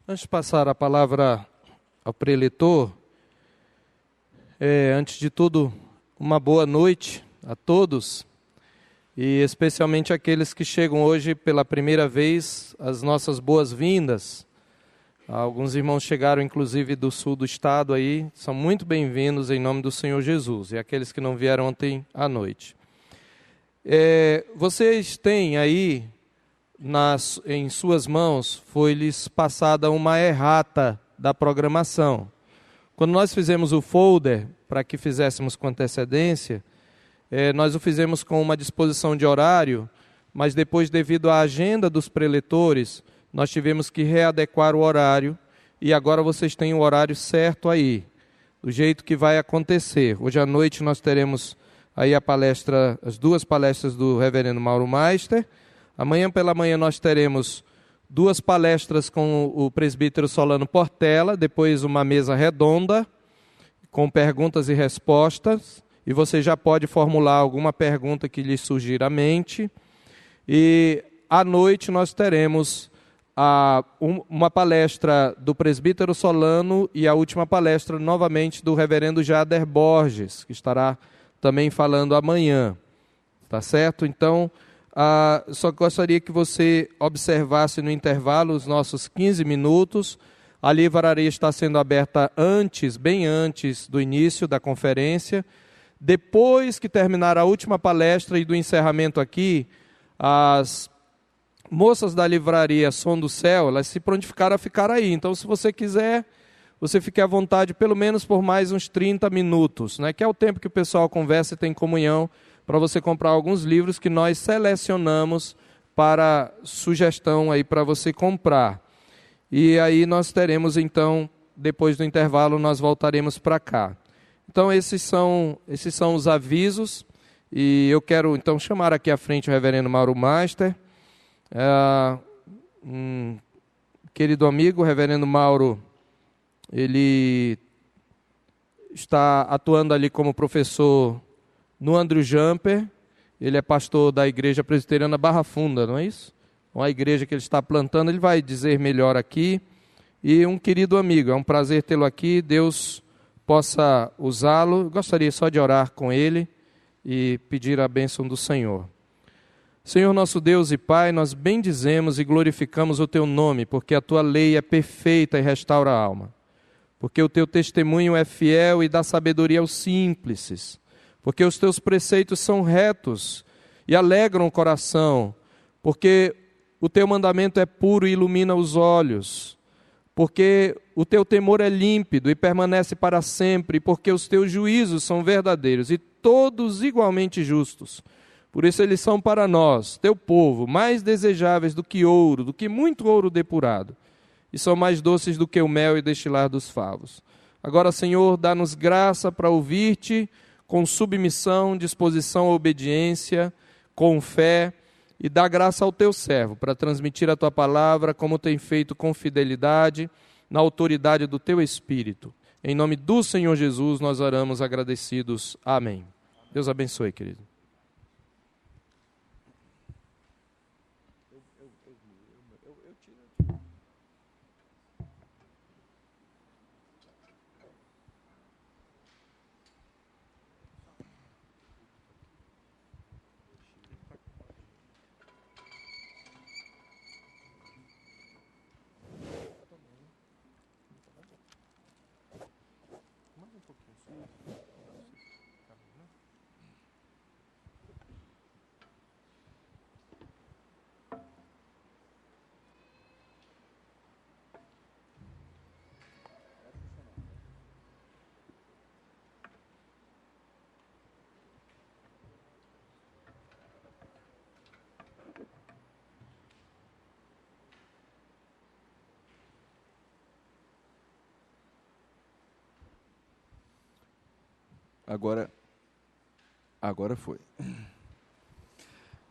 Antes de passar a palavra ao preletor, antes de tudo, uma boa noite a todos, e especialmente aqueles que chegam hoje pela primeira vez, as nossas boas-vindas. Alguns irmãos chegaram inclusive do sul do estado aí, são muito bem-vindos em nome do Senhor Jesus, e aqueles que não vieram ontem à noite. Vocês têm aí em suas mãos, foi-lhes passada uma errata da programação. Quando nós fizemos o folder, para que fizéssemos com antecedência, nós o fizemos com uma disposição de horário, mas depois, devido à agenda dos preletores, nós tivemos que readequar o horário, e agora vocês têm o horário certo aí, do jeito que vai acontecer. Hoje à noite nós teremos aí as duas palestras do reverendo Mauro Meister. Amanhã pela manhã nós teremos duas palestras com o presbítero Solano Portela, depois uma mesa redonda com perguntas e respostas, e você já pode formular alguma pergunta que lhe surgir à mente. E à noite nós teremos uma palestra do presbítero Solano e a última palestra novamente do reverendo Jader Borges, que estará também falando amanhã, tá certo? Então, só gostaria que você observasse no intervalo os nossos 15 minutos. A livraria está sendo aberta bem antes do início da conferência. Depois que terminar a última palestra e do encerramento aqui, as moças da livraria Som do Céu, elas se prontificaram a ficar aí. Então, se você quiser, você fique à vontade pelo menos por mais uns 30 minutos, né? Que é o tempo que o pessoal conversa e tem comunhão, para você comprar alguns livros que nós selecionamos para sugestão aí para você comprar. E aí nós teremos então, depois do intervalo, nós voltaremos para cá. Então esses são os avisos, e eu quero então chamar aqui à frente o reverendo Mauro Meister, querido amigo, o reverendo Mauro, ele está atuando ali como professor no Andrew Jumper. Ele é pastor da Igreja Presbiteriana Barra Funda, não é isso? Uma igreja que ele está plantando, ele vai dizer melhor aqui. E um querido amigo, é um prazer tê-lo aqui, Deus possa usá-lo. Gostaria só de orar com ele e pedir a bênção do Senhor. Senhor nosso Deus e Pai, nós bendizemos e glorificamos o Teu nome, porque a Tua lei é perfeita e restaura a alma. Porque o Teu testemunho é fiel e dá sabedoria aos simples. Porque os Teus preceitos são retos e alegram o coração, porque o Teu mandamento é puro e ilumina os olhos, porque o Teu temor é límpido e permanece para sempre, porque os Teus juízos são verdadeiros e todos igualmente justos. Por isso eles são para nós, Teu povo, mais desejáveis do que ouro, do que muito ouro depurado, e são mais doces do que o mel e destilar dos favos. Agora, Senhor, dá-nos graça para ouvir-Te, com submissão, disposição à obediência, com fé, e dá graça ao Teu servo para transmitir a Tua palavra, como tem feito com fidelidade, na autoridade do Teu Espírito. Em nome do Senhor Jesus, nós oramos agradecidos. Amém. Deus abençoe, querido. Agora foi.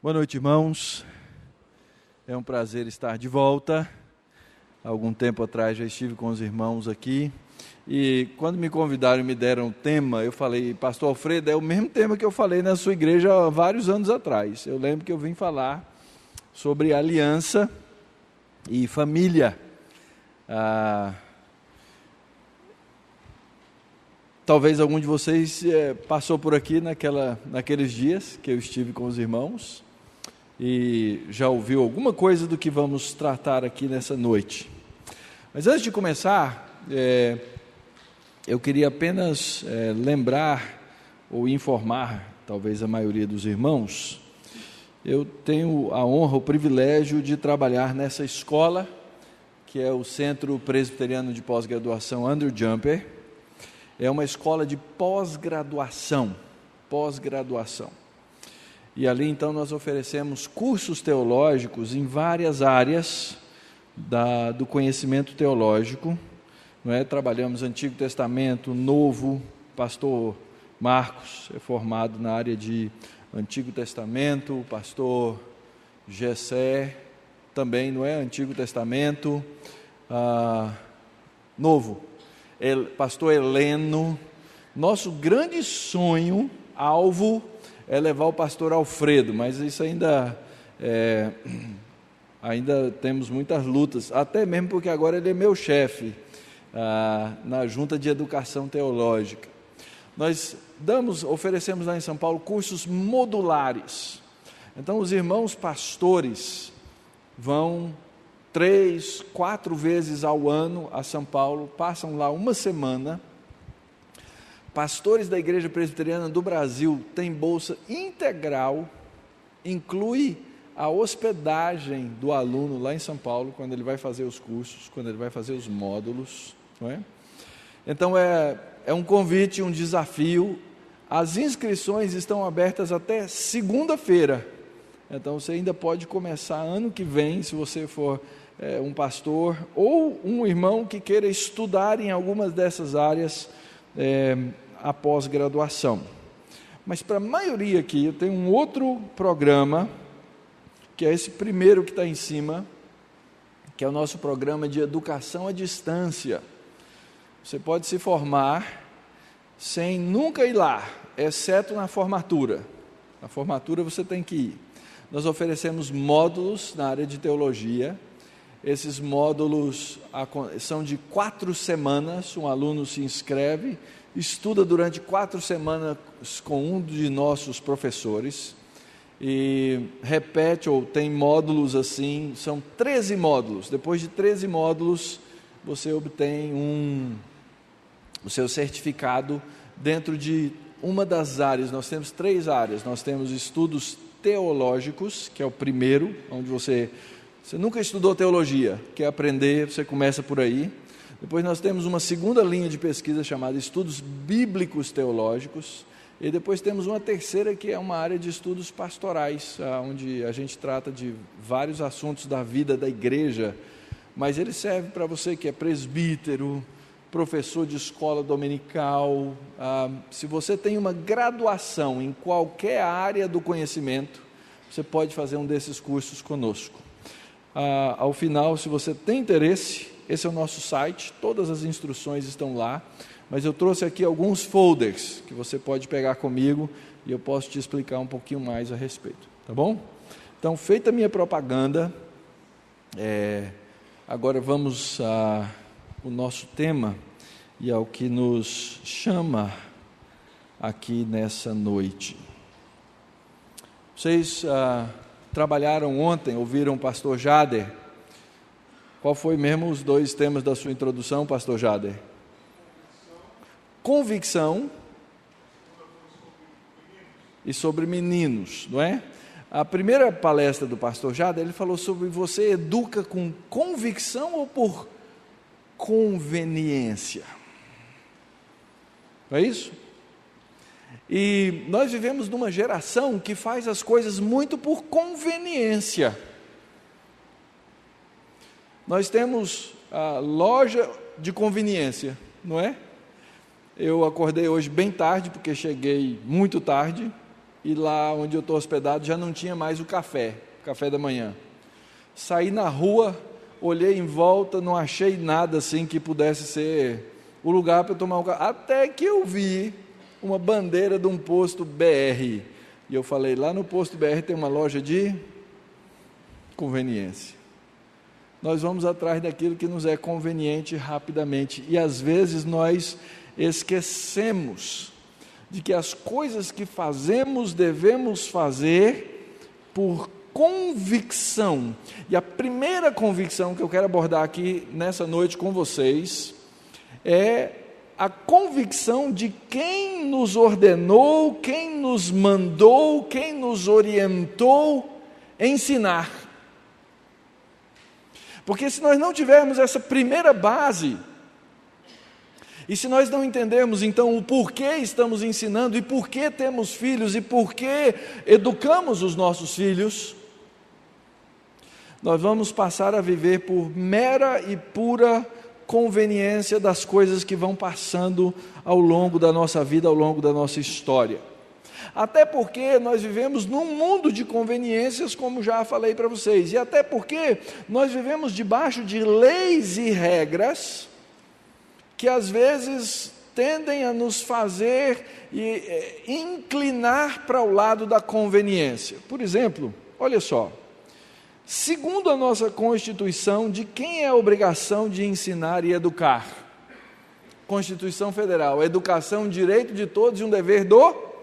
Boa noite, irmãos. É um prazer estar de volta. Há algum tempo atrás já estive com os irmãos aqui. E quando me convidaram e me deram o tema, eu falei, pastor Alfredo, é o mesmo tema que eu falei na sua igreja há vários anos atrás. Eu lembro que eu vim falar sobre aliança e família. Talvez algum de vocês passou por aqui naqueles dias que eu estive com os irmãos e já ouviu alguma coisa do que vamos tratar aqui nessa noite. Mas antes de começar, eu queria apenas lembrar ou informar, talvez a maioria dos irmãos, eu tenho a honra, o privilégio de trabalhar nessa escola, que é o Centro Presbiteriano de Pós-Graduação Andrew Jumper. É uma escola de pós-graduação. E ali então nós oferecemos cursos teológicos em várias áreas do conhecimento teológico, não é? Trabalhamos Antigo Testamento, Novo. Pastor Marcos é formado na área de Antigo Testamento, o pastor Gessé também, não é? Antigo Testamento, Novo, pastor Heleno. Nosso grande sonho, alvo, é levar o pastor Alfredo, mas isso ainda temos muitas lutas, até mesmo porque agora ele é meu chefe na Junta de Educação Teológica. Nós oferecemos lá em São Paulo cursos modulares. Então os irmãos pastores vão 3, 4 vezes ao ano a São Paulo, passam lá uma semana. Pastores da Igreja Presbiteriana do Brasil têm bolsa integral, inclui a hospedagem do aluno lá em São Paulo, quando ele vai fazer os cursos, quando ele vai fazer os módulos, não é? Então é um convite, um desafio. As inscrições estão abertas até segunda-feira, então você ainda pode começar ano que vem, se você for um pastor ou um irmão que queira estudar em algumas dessas áreas após graduação. Mas para a maioria aqui, eu tenho um outro programa, que é esse primeiro que está em cima, que é o nosso programa de educação à distância. Você pode se formar sem nunca ir lá, exceto na formatura. Na formatura você tem que ir. Nós oferecemos módulos na área de teologia. Esses módulos são de 4 semanas, um aluno se inscreve, estuda durante 4 semanas com um de nossos professores, e repete, ou tem módulos assim, são 13 módulos, depois de 13 módulos, você obtém o seu certificado dentro de uma das áreas. Nós temos 3 áreas, nós temos estudos teológicos, que é o primeiro, onde você nunca estudou teologia, quer aprender, você começa por aí. Depois nós temos uma segunda linha de pesquisa chamada estudos bíblicos teológicos, e depois temos uma terceira que é uma área de estudos pastorais, onde a gente trata de vários assuntos da vida da igreja, mas ele serve para você que é presbítero, professor de escola dominical. Se você tem uma graduação em qualquer área do conhecimento, você pode fazer um desses cursos conosco. Ao final, se você tem interesse, esse é o nosso site, todas as instruções estão lá, mas eu trouxe aqui alguns folders que você pode pegar comigo e eu posso te explicar um pouquinho mais a respeito, tá bom? Então, feita a minha propaganda, agora vamos ao nosso tema e ao que nos chama aqui nessa noite. Vocês trabalharam ontem, ouviram o pastor Jader? Qual foi mesmo os 2 temas da sua introdução, pastor Jader? Convicção e sobre meninos, não é? A primeira palestra do pastor Jader, ele falou sobre você educa com convicção ou por conveniência. Não é isso? E nós vivemos numa geração que faz as coisas muito por conveniência. Nós temos a loja de conveniência, não é? Eu acordei hoje bem tarde, porque cheguei muito tarde, e lá onde eu estou hospedado já não tinha mais o café da manhã. Saí na rua, olhei em volta, não achei nada assim que pudesse ser o lugar para eu tomar um café, até que eu vi uma bandeira de um posto BR, e eu falei, lá no posto BR tem uma loja de conveniência. nós vamos atrás daquilo que nos é conveniente rapidamente. E às vezes nós esquecemos de que as coisas que fazemos, devemos fazer por convicção. E a primeira convicção que eu quero abordar aqui nessa noite com vocês é a convicção de quem nos ordenou, quem nos mandou, quem nos orientou ensinar. Porque se nós não tivermos essa primeira base, e se nós não entendermos então o porquê estamos ensinando, e porquê temos filhos, e porquê educamos os nossos filhos, nós vamos passar a viver por mera e pura conveniência das coisas que vão passando ao longo da nossa vida, ao longo da nossa história. Até porque nós vivemos num mundo de conveniências, como já falei para vocês, e até porque nós vivemos debaixo de leis e regras que às vezes tendem a nos fazer inclinar para o lado da conveniência. Por exemplo, olha só, segundo a nossa Constituição, de quem é a obrigação de ensinar e educar? Constituição Federal, educação, direito de todos e um dever do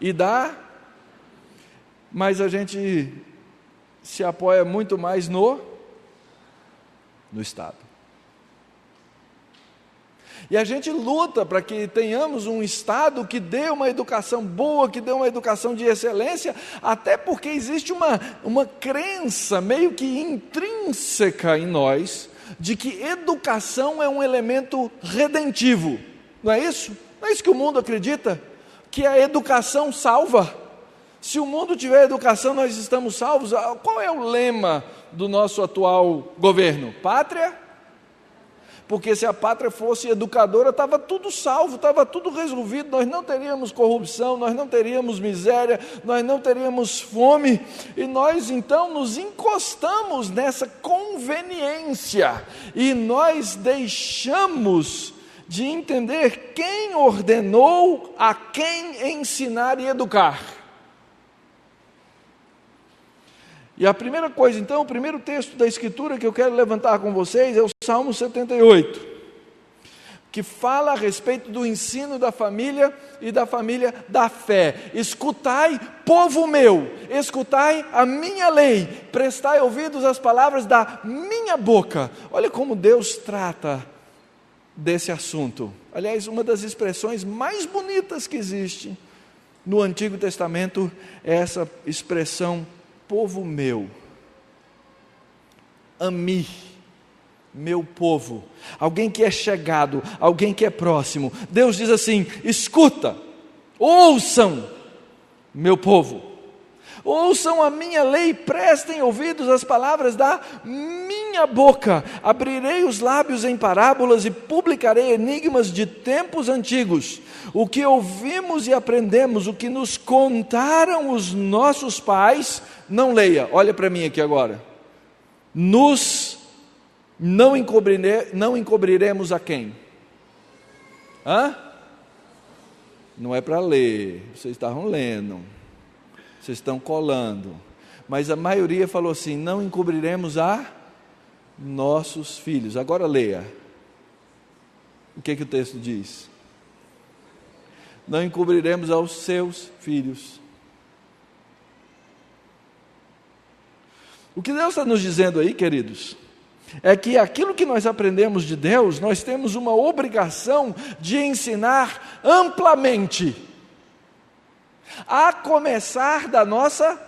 e da, mas a gente se apoia muito mais no Estado. E a gente luta para que tenhamos um Estado que dê uma educação boa, que dê uma educação de excelência, até porque existe uma crença meio que intrínseca em nós, de que educação é um elemento redentivo. Não é isso? Não é isso que o mundo acredita? Que a educação salva. Se o mundo tiver educação, nós estamos salvos. Qual é o lema do nosso atual governo? Pátria? Porque se a pátria fosse educadora, estava tudo salvo, estava tudo resolvido, nós não teríamos corrupção, nós não teríamos miséria, nós não teríamos fome, e nós então nos encostamos nessa conveniência, e nós deixamos de entender quem ordenou a quem ensinar e educar. E a primeira coisa, então, o primeiro texto da Escritura que eu quero levantar com vocês é o Salmo 78, que fala a respeito do ensino da família e da família da fé. Escutai, povo meu, escutai a minha lei, prestai ouvidos às palavras da minha boca. Olha como Deus trata desse assunto. Aliás, uma das expressões mais bonitas que existe no Antigo Testamento é essa expressão, povo meu, ami, meu povo, alguém que é chegado, alguém que é próximo. Deus diz assim: escuta, ouçam, meu povo, ouçam a minha lei, prestem ouvidos às palavras da minha boca. Abrirei os lábios em parábolas e publicarei enigmas de tempos antigos. O que ouvimos e aprendemos, o que nos contaram os nossos pais, não leia, olha para mim aqui agora. Não encobriremos a quem? Não é para ler, vocês estavam lendo, vocês estão colando, mas a maioria falou assim: não encobriremos a nossos filhos. Agora leia, o que o texto diz? Não encobriremos aos seus filhos. O que Deus está nos dizendo aí, queridos, é que aquilo que nós aprendemos de Deus, nós temos uma obrigação de ensinar amplamente, a começar da nossa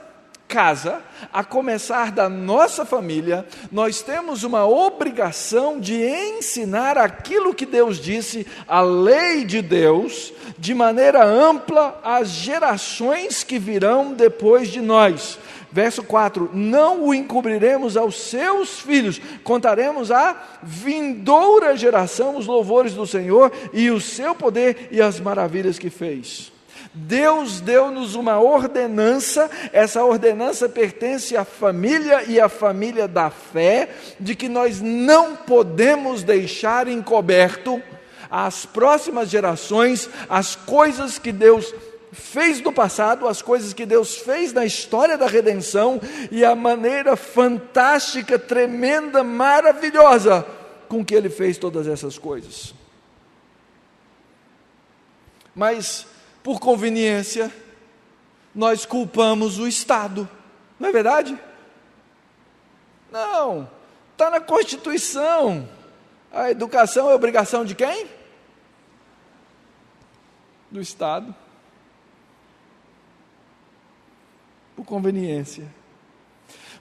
casa, a começar da nossa família. Nós temos uma obrigação de ensinar aquilo que Deus disse, a lei de Deus, de maneira ampla às gerações que virão depois de nós. Verso 4, não o encobriremos aos seus filhos, contaremos à vindoura geração os louvores do Senhor e o seu poder e as maravilhas que fez. Deus deu-nos uma ordenança, essa ordenança pertence à família e à família da fé, de que nós não podemos deixar encoberto às próximas gerações as coisas que Deus fez no passado, as coisas que Deus fez na história da redenção e a maneira fantástica, tremenda, maravilhosa com que Ele fez todas essas coisas. Mas, por conveniência, nós culpamos o Estado, não é verdade? Não, está na Constituição. A educação é obrigação de quem? Do Estado. Por conveniência.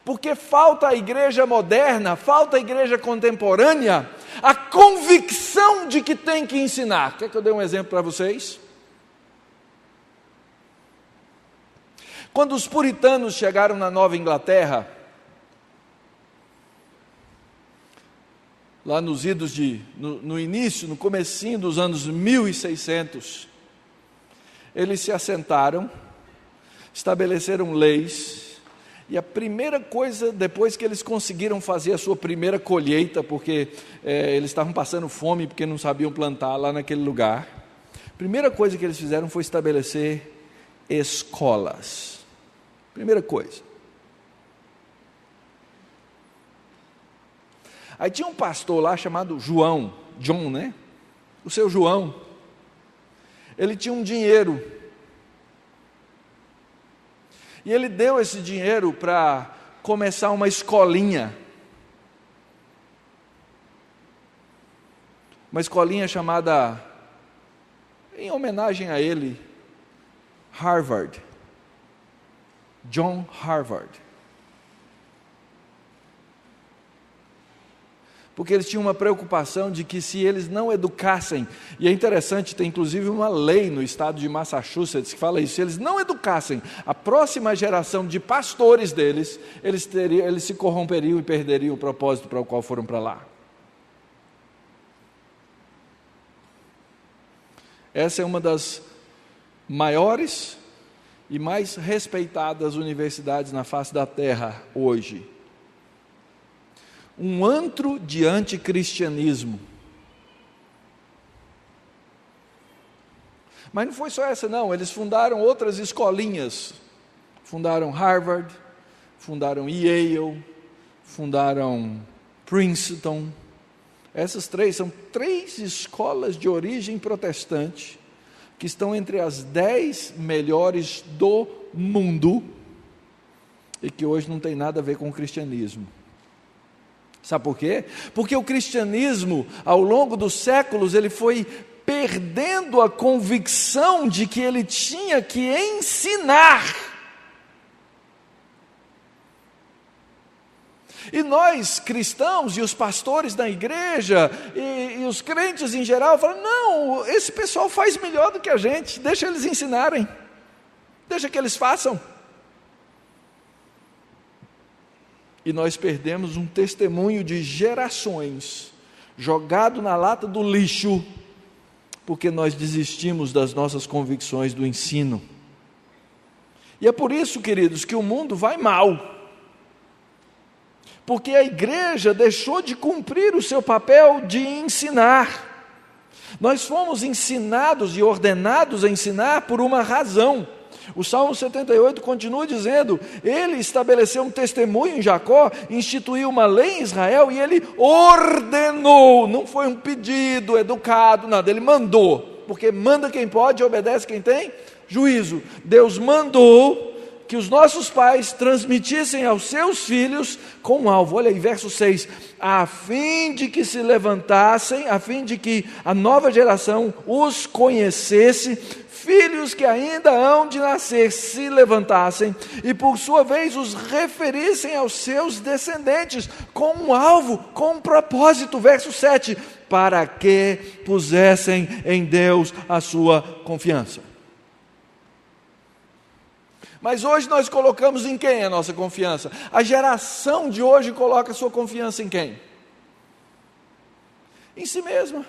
Porque falta à igreja moderna, falta à igreja contemporânea, a convicção de que tem que ensinar. Quer que eu dê um exemplo para vocês? Quando os puritanos chegaram na Nova Inglaterra, lá nos idos no início, no comecinho dos anos 1600, eles se assentaram, estabeleceram leis, e a primeira coisa, depois que eles conseguiram fazer a sua primeira colheita, porque eles estavam passando fome, porque não sabiam plantar lá naquele lugar, a primeira coisa que eles fizeram foi estabelecer escolas. Primeira coisa. Aí tinha um pastor lá chamado John, né? O seu João. Ele tinha um dinheiro. E ele deu esse dinheiro para começar uma escolinha. Uma escolinha chamada, em homenagem a ele, Harvard. John Harvard. Porque eles tinham uma preocupação de que se eles não educassem, e é interessante, tem inclusive uma lei no estado de Massachusetts que fala isso, se eles não educassem a próxima geração de pastores deles, eles se corromperiam e perderiam o propósito para o qual foram para lá. Essa é uma das maiores e mais respeitadas universidades na face da terra hoje. Um antro de anticristianismo. Mas não foi só essa não, eles fundaram outras escolinhas. Fundaram Harvard, fundaram Yale, fundaram Princeton. Essas são 3 escolas de origem protestante, que estão entre as 10 melhores do mundo, e que hoje não tem nada a ver com o cristianismo. Sabe por quê? Porque o cristianismo, ao longo dos séculos, ele foi perdendo a convicção de que ele tinha que ensinar. E nós, cristãos, e os pastores da igreja, e os crentes em geral, falam, não, esse pessoal faz melhor do que a gente, deixa eles ensinarem, deixa que eles façam. E nós perdemos um testemunho de gerações, jogado na lata do lixo, porque nós desistimos das nossas convicções do ensino. E é por isso, queridos, que o mundo vai mal. Porque a igreja deixou de cumprir o seu papel de ensinar. Nós fomos ensinados e ordenados a ensinar por uma razão. O Salmo 78 continua dizendo, ele estabeleceu um testemunho em Jacó, instituiu uma lei em Israel e ele ordenou, não foi um pedido educado, nada, ele mandou, porque manda quem pode e obedece quem tem juízo. Deus mandou que os nossos pais transmitissem aos seus filhos com um alvo. Olha aí, verso 6, a fim de que se levantassem, a fim de que a nova geração os conhecesse, filhos que ainda hão de nascer se levantassem, e por sua vez os referissem aos seus descendentes, com um alvo, com um propósito, verso 7, para que pusessem em Deus a sua confiança. Mas hoje nós colocamos em quem a nossa confiança? A geração de hoje coloca a sua confiança em quem? Em si mesma.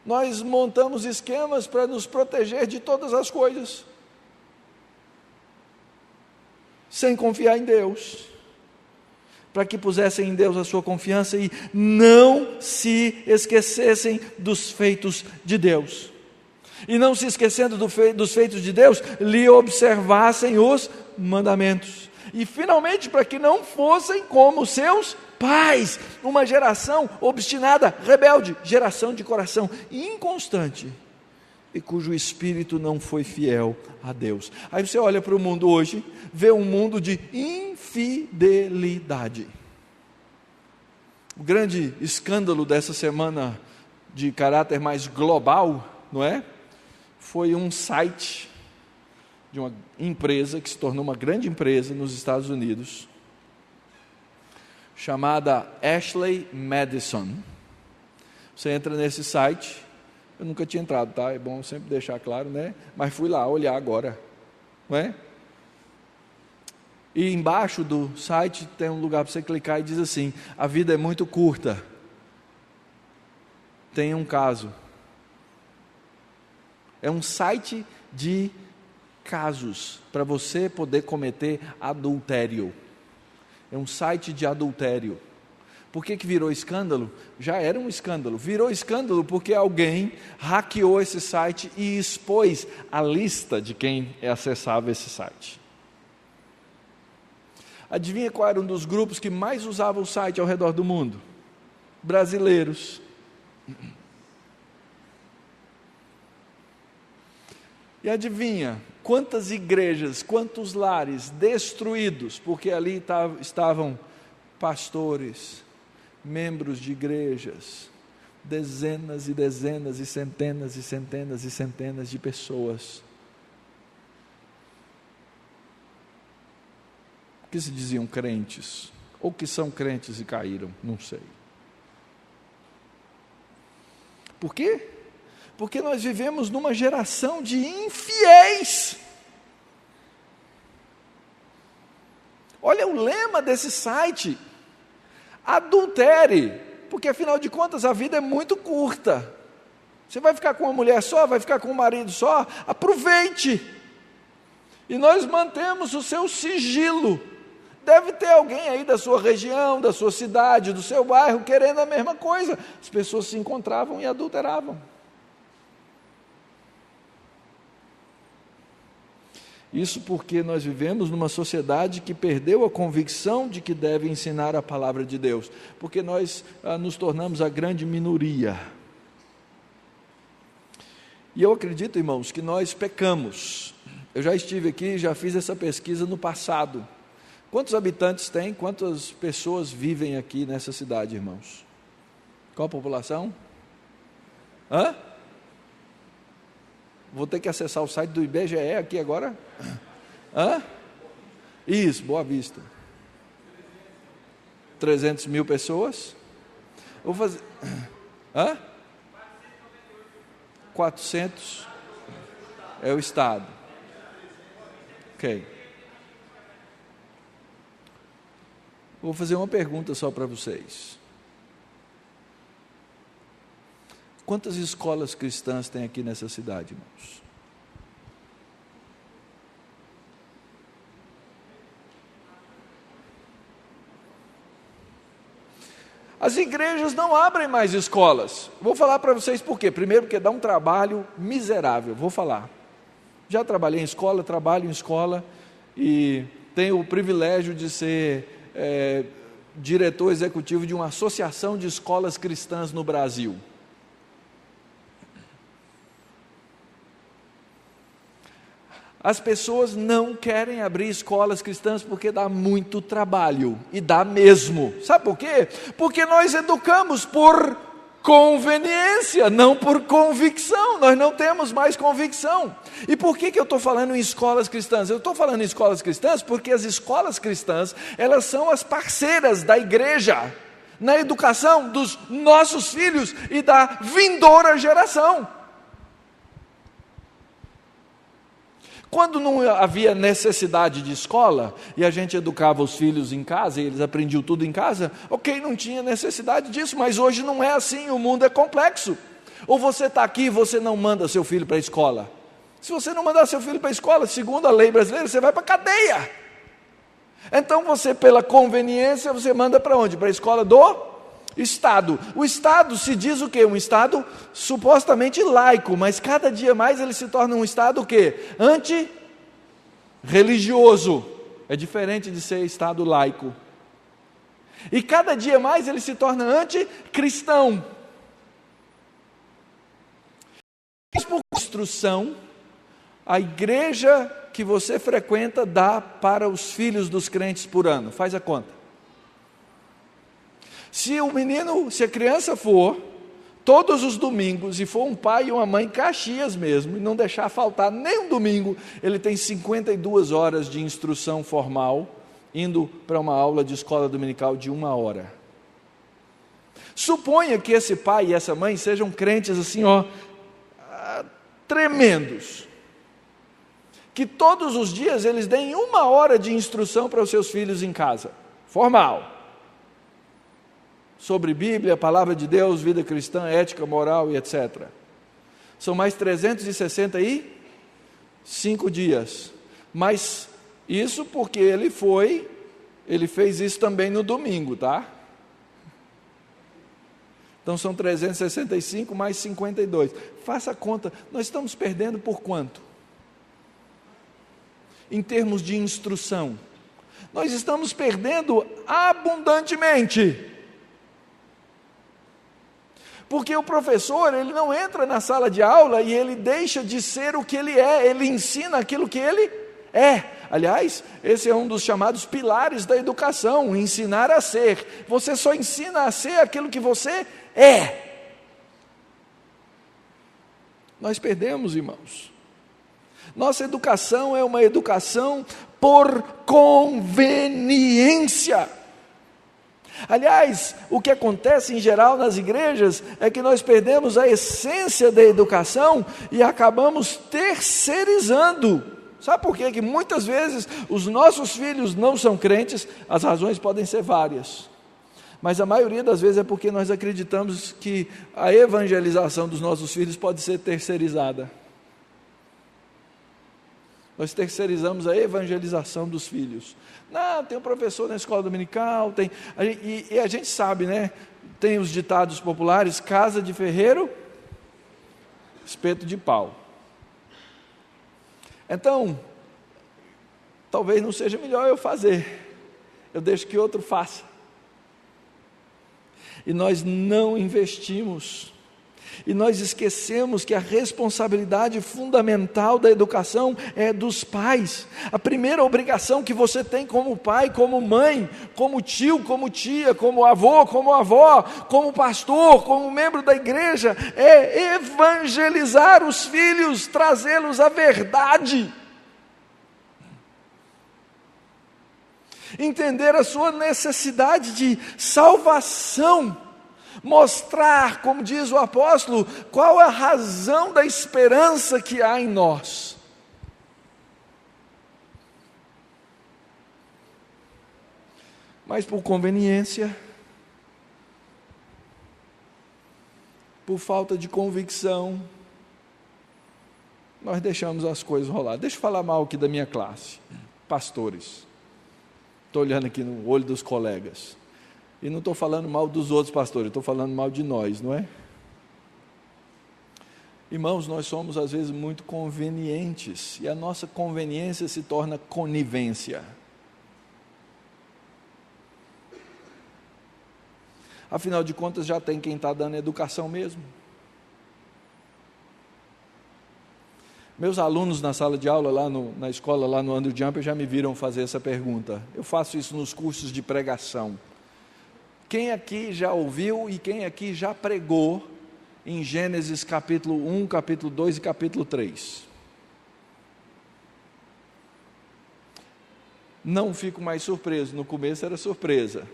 Nós montamos esquemas para nos proteger de todas as coisas, sem confiar em Deus. para que pusessem em Deus a sua confiança e não se esquecessem dos feitos de Deus. E não se esquecendo dos feitos de Deus, lhe observassem os mandamentos. E finalmente, para que não fossem como seus pais, uma geração obstinada, rebelde, geração de coração inconstante, e cujo espírito não foi fiel a Deus. Aí você olha para o mundo hoje, vê um mundo de infidelidade. O grande escândalo dessa semana, de caráter mais global, não é? Foi um site de uma empresa que se tornou uma grande empresa nos Estados Unidos, chamada Ashley Madison. Você entra nesse site, eu nunca tinha entrado, tá? É bom sempre deixar claro, né? Mas fui lá olhar agora, não é? E embaixo do site tem um lugar para você clicar e diz assim: a vida é muito curta, tem um caso. É um site de casos para você poder cometer adultério. É um site de adultério. Por que virou escândalo? Já era um escândalo. Virou escândalo porque alguém hackeou esse site e expôs a lista de quem acessava esse site. Adivinha qual era um dos grupos que mais usava o site ao redor do mundo? Brasileiros. E adivinha quantas igrejas, quantos lares destruídos, porque ali estavam pastores, membros de igrejas, dezenas e dezenas e centenas e centenas e centenas de pessoas que se diziam crentes, ou que são crentes e caíram, não sei. Por quê? Porque nós vivemos numa geração de infiéis. Olha o lema desse site: adultere, porque afinal de contas a vida é muito curta. Você vai ficar com uma mulher só, vai ficar com um marido só, aproveite. E nós mantemos o seu sigilo. Deve ter alguém aí da sua região, da sua cidade, do seu bairro, querendo a mesma coisa. As pessoas se encontravam e adulteravam. Isso porque nós vivemos numa sociedade que perdeu a convicção de que deve ensinar a palavra de Deus, porque nós nos tornamos a grande minoria. E eu acredito, irmãos, que nós pecamos. Eu já estive aqui, já fiz essa pesquisa no passado. Quantos habitantes tem? Quantas pessoas vivem aqui nessa cidade, irmãos? Qual a população? Hã? Vou ter que acessar o site do IBGE aqui agora? Hã? Isso, Boa Vista. 300 mil pessoas? Vou fazer... Hã? 400 é o estado. Ok. Vou fazer uma pergunta só para vocês. Quantas escolas cristãs tem aqui nessa cidade, irmãos? As igrejas não abrem mais escolas. Vou falar para vocês por quê. Primeiro, porque dá um trabalho miserável. Vou falar. Já trabalhei em escola, trabalho em escola e tenho o privilégio de ser diretor executivo de uma associação de escolas cristãs no Brasil. As pessoas não querem abrir escolas cristãs porque dá muito trabalho, e dá mesmo. Sabe por quê? Porque nós educamos por conveniência, não por convicção. Nós não temos mais convicção. E por que eu estou falando em escolas cristãs? Eu estou falando em escolas cristãs porque as escolas cristãs, elas são as parceiras da igreja na educação dos nossos filhos e da vindoura geração. Quando não havia necessidade de escola, e a gente educava os filhos em casa, e eles aprendiam tudo em casa, ok, não tinha necessidade disso, mas hoje não é assim, o mundo é complexo. Ou você está aqui e você não manda seu filho para a escola. Se você não mandar seu filho para a escola, segundo a lei brasileira, você vai para a cadeia. Então você, pela conveniência, você manda para onde? Para a escola do Estado. O Estado se diz o quê? Um Estado supostamente laico, mas cada dia mais ele se torna um Estado o quê? Antirreligioso. É diferente de ser Estado laico. E cada dia mais ele se torna anticristão. Por instrução, a igreja que você frequenta dá para os filhos dos crentes por ano. Faz a conta. Se a criança for todos os domingos, e for um pai e uma mãe Caxias mesmo, e não deixar faltar nem um domingo, ele tem 52 horas de instrução formal, indo para uma aula de escola dominical de 1 hora. Suponha que esse pai e essa mãe sejam crentes assim, tremendos. Que todos os dias eles deem 1 hora de instrução para os seus filhos em casa, formal. Sobre Bíblia, Palavra de Deus, vida cristã, ética, moral e etc. São mais 365 dias. Mas isso porque ele fez isso também no domingo, tá? Então são 365 mais 52. Faça a conta, nós estamos perdendo por quanto? Em termos de instrução. Nós estamos perdendo abundantemente. Porque o professor, ele não entra na sala de aula e ele deixa de ser o que ele é, ele ensina aquilo que ele é. Aliás, esse é um dos chamados pilares da educação, ensinar a ser. Você só ensina a ser aquilo que você é. Nós perdemos, irmãos. Nossa educação é uma educação por conveniência. Aliás, o que acontece em geral nas igrejas é que nós perdemos a essência da educação e acabamos terceirizando. Sabe por quê? Que muitas vezes os nossos filhos não são crentes? As razões podem ser várias. Mas a maioria das vezes é porque nós acreditamos que a evangelização dos nossos filhos pode ser terceirizada. Nós terceirizamos a evangelização dos filhos. Não, tem um professor na escola dominical, e a gente sabe, né? Tem os ditados populares: casa de ferreiro, espeto de pau. Então, talvez não seja melhor eu fazer, eu deixo que outro faça. E nós não investimos. E nós esquecemos que a responsabilidade fundamental da educação é dos pais. A primeira obrigação que você tem como pai, como mãe, como tio, como tia, como avô, como avó, como pastor, como membro da igreja, é evangelizar os filhos, trazê-los à verdade. Entender a sua necessidade de salvação. Mostrar, como diz o apóstolo, qual a razão da esperança que há em nós. Mas por conveniência, por falta de convicção, nós deixamos as coisas rolar. Deixa eu falar mal aqui da minha classe, pastores. Estou olhando aqui no olho dos colegas. E não estou falando mal dos outros pastores, estou falando mal de nós, não é? Irmãos, nós somos às vezes muito convenientes, e a nossa conveniência se torna conivência. Afinal de contas, já tem quem está dando educação mesmo. Meus alunos na sala de aula, na escola, lá no Andrew Jumper, já me viram fazer essa pergunta. Eu faço isso nos cursos de pregação. Quem aqui já ouviu e quem aqui já pregou em Gênesis capítulo 1, capítulo 2 e capítulo 3? Não fico mais surpreso, no começo era surpresa.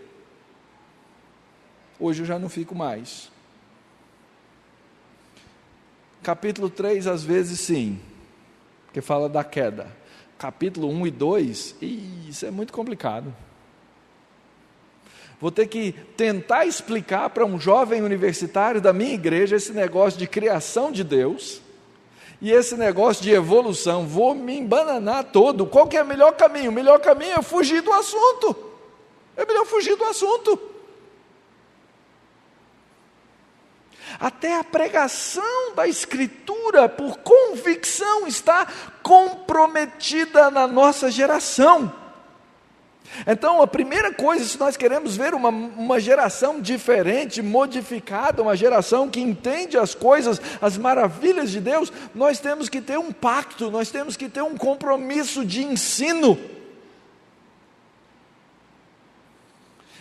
Hoje eu já não fico mais. Capítulo 3, às vezes sim, porque fala da queda. Capítulo 1 e 2, isso é muito complicado. Vou ter que tentar explicar para um jovem universitário da minha igreja esse negócio de criação de Deus, E esse negócio de evolução, vou me embananar todo. Qual que é o melhor caminho? O melhor caminho é fugir do assunto. É melhor fugir do assunto. Até a pregação da Escritura, por convicção, está comprometida na nossa geração. Então, a primeira coisa, se nós queremos ver uma geração diferente, modificada, uma geração que entende as coisas, as maravilhas de Deus, nós temos que ter um pacto, nós temos que ter um compromisso de ensino.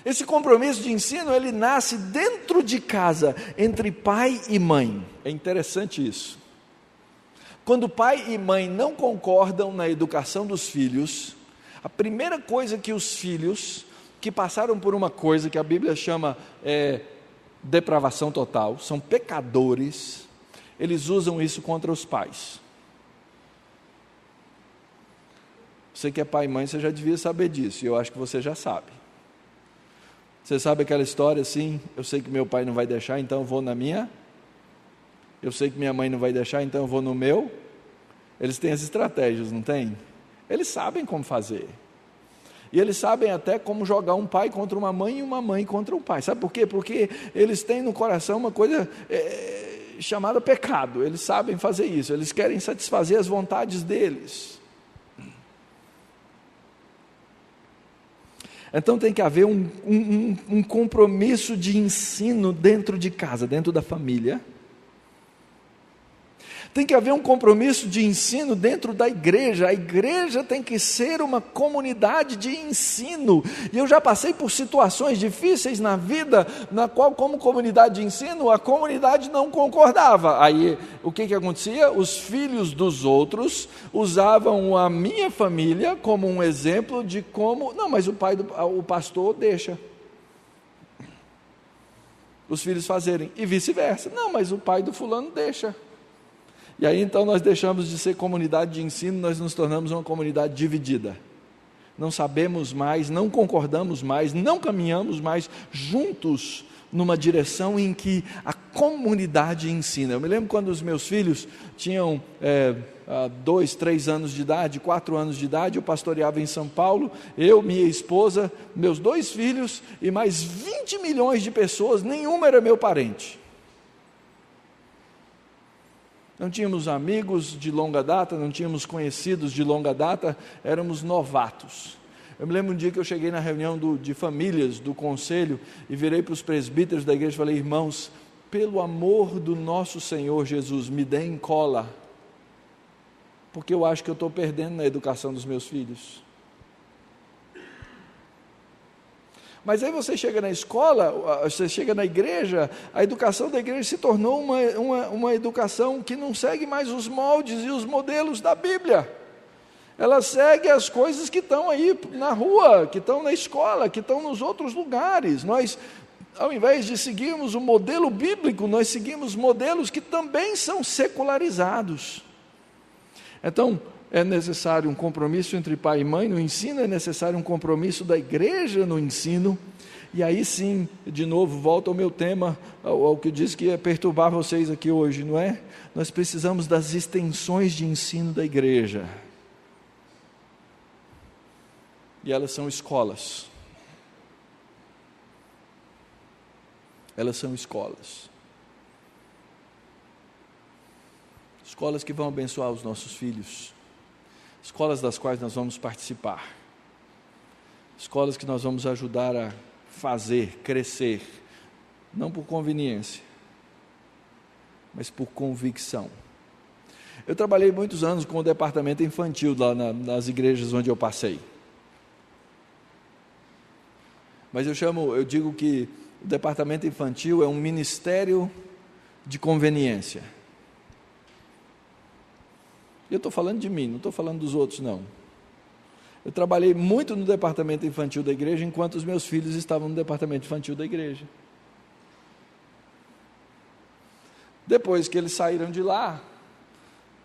Esse compromisso de ensino, ele nasce dentro de casa, entre pai e mãe. É interessante isso. Quando pai e mãe não concordam na educação dos filhos, a primeira coisa que os filhos, que passaram por uma coisa que a Bíblia chama depravação total, são pecadores, eles usam isso contra os pais. Você que é pai e mãe, você já devia saber disso, e eu acho que você já sabe. Você sabe aquela história assim, eu sei que meu pai não vai deixar, então eu vou na minha. Eu sei que minha mãe não vai deixar, então eu vou no meu. Eles têm as estratégias, não tem? Eles sabem como fazer. E eles sabem até como jogar um pai contra uma mãe e uma mãe contra um pai. Sabe por quê? Porque eles têm no coração uma coisa chamada pecado. Eles sabem fazer isso. Eles querem satisfazer as vontades deles. Então tem que haver um compromisso de ensino dentro de casa, dentro da família. Tem que haver um compromisso de ensino dentro da igreja. A igreja tem que ser uma comunidade de ensino. E eu já passei por situações difíceis na vida, na qual, como comunidade de ensino, a comunidade não concordava. Aí, o que acontecia? Os filhos dos outros usavam a minha família como um exemplo de como... Não, mas o pastor deixa os filhos fazerem. E vice-versa. Não, mas o pai do fulano deixa. E aí então nós deixamos de ser comunidade de ensino, nós nos tornamos uma comunidade dividida. Não sabemos mais, não concordamos mais, não caminhamos mais juntos numa direção em que a comunidade ensina. Eu me lembro quando os meus filhos tinham 2, 3 anos de idade, 4 anos de idade, eu pastoreava em São Paulo, eu, minha esposa, meus 2 filhos e mais 20 milhões de pessoas, nenhuma era meu parente. Não tínhamos amigos de longa data, não tínhamos conhecidos de longa data, éramos novatos. Eu me lembro um dia que eu cheguei na reunião de famílias do conselho e virei para os presbíteros da igreja e falei: irmãos, pelo amor do nosso Senhor Jesus, me deem cola, porque eu acho que eu estou perdendo na educação dos meus filhos. Mas aí você chega na escola, você chega na igreja, a educação da igreja se tornou uma educação que não segue mais os moldes e os modelos da Bíblia. Ela segue as coisas que estão aí na rua, que estão na escola, que estão nos outros lugares. Nós, ao invés de seguirmos o modelo bíblico, nós seguimos modelos que também são secularizados. Então, é necessário um compromisso entre pai e mãe no ensino, é necessário um compromisso da igreja no ensino, e aí sim, de novo, volta ao meu tema, ao que eu disse que ia perturbar vocês aqui hoje, não é? Nós precisamos das extensões de ensino da igreja, e elas são escolas. Elas são escolas. Escolas que vão abençoar os nossos filhos. Escolas das quais nós vamos participar, escolas que nós vamos ajudar a fazer, crescer, não por conveniência, mas por convicção. Eu trabalhei muitos anos com o departamento infantil lá nas igrejas onde eu passei, mas eu digo que o departamento infantil é um ministério de conveniência. Eu estou falando de mim, não estou falando dos outros não. Eu trabalhei muito no departamento infantil da igreja, enquanto os meus filhos estavam no departamento infantil da igreja. Depois que eles saíram de lá,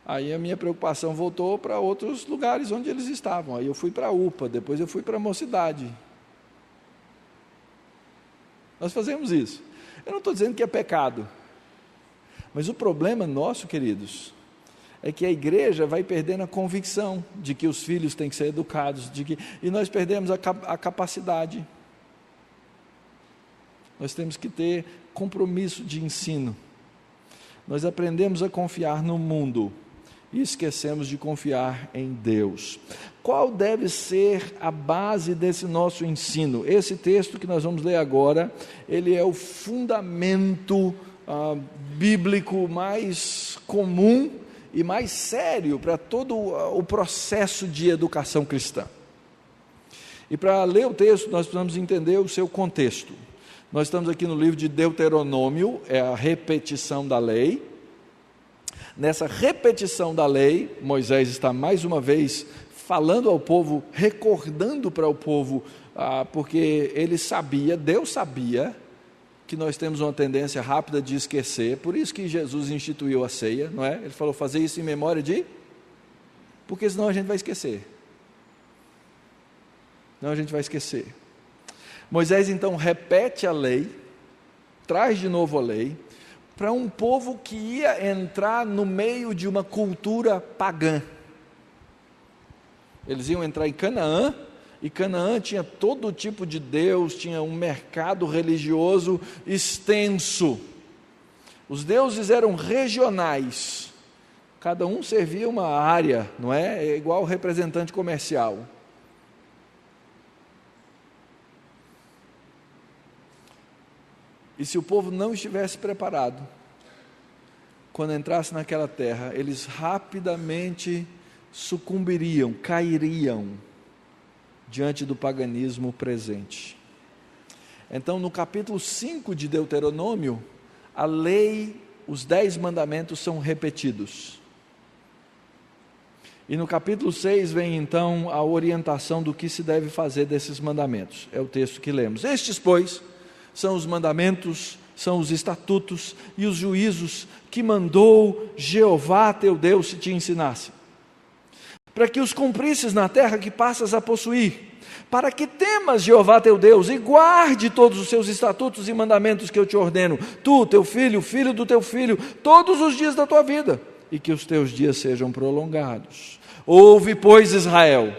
aí a minha preocupação voltou para outros lugares onde eles estavam. Aí eu fui para a UPA, depois eu fui para a Mocidade. Nós fazemos isso. Eu não estou dizendo que é pecado, mas o problema nosso, queridos, é que a igreja vai perdendo a convicção de que os filhos têm que ser educados, e nós perdemos a capacidade. Nós temos que ter compromisso de ensino. Nós aprendemos a confiar no mundo e esquecemos de confiar em Deus. Qual deve ser a base desse nosso ensino? Esse texto que nós vamos ler agora, ele é o fundamento bíblico mais comum e mais sério para todo o processo de educação cristã. E para ler o texto, nós precisamos entender o seu contexto. Nós estamos aqui no livro de Deuteronômio, é a repetição da lei. Nessa repetição da lei, Moisés está mais uma vez falando ao povo, recordando para o povo, porque ele sabia, Deus sabia, que nós temos uma tendência rápida de esquecer, por isso que Jesus instituiu a ceia, não é? Ele falou, fazer isso em memória de... Porque senão a gente vai esquecer. Não, a gente vai esquecer. Moisés então repete a lei, traz de novo a lei, para um povo que ia entrar no meio de uma cultura pagã. Eles iam entrar em Canaã, e Canaã tinha todo tipo de Deus, tinha um mercado religioso extenso. Os deuses eram regionais, cada um servia uma área, não é? É igual representante comercial. E se o povo não estivesse preparado, quando entrasse naquela terra, eles rapidamente sucumbiriam, cairiam diante do paganismo presente. Então, no capítulo 5 de Deuteronômio, a lei, os 10 mandamentos são repetidos. E no capítulo 6 vem então a orientação do que se deve fazer desses mandamentos. É o texto que lemos. Estes, pois, são os mandamentos, são os estatutos e os juízos que mandou Jeová teu Deus se te ensinasse, para que os cumprisses na terra que passas a possuir, para que temas Jeová teu Deus e guarde todos os seus estatutos e mandamentos que eu te ordeno, tu, teu filho, o filho do teu filho, todos os dias da tua vida, e que os teus dias sejam prolongados. Ouve, pois, Israel,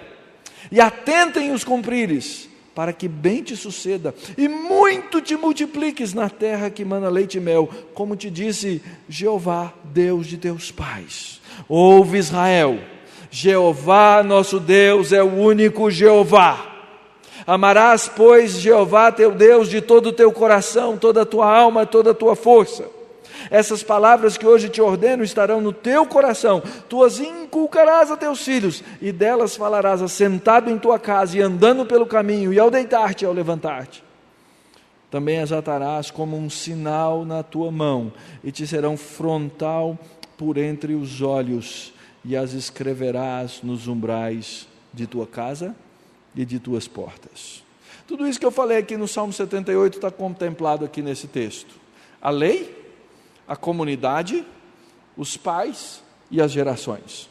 e atenta em os cumprires, para que bem te suceda, e muito te multipliques na terra que mana leite e mel, como te disse Jeová, Deus de teus pais. Ouve, Israel, Jeová nosso Deus é o único Jeová. Amarás, pois, Jeová teu Deus de todo o teu coração, toda a tua alma, toda a tua força. Essas palavras que hoje te ordeno estarão no teu coração, tu as inculcarás a teus filhos, e delas falarás assentado em tua casa, e andando pelo caminho, e ao deitar-te e ao levantar-te. Também as atarás como um sinal na tua mão, e te serão frontal por entre os olhos, e as escreverás nos umbrais de tua casa e de tuas portas. Tudo isso que eu falei aqui no Salmo 78 está contemplado aqui nesse texto. A lei, a comunidade, os pais e as gerações.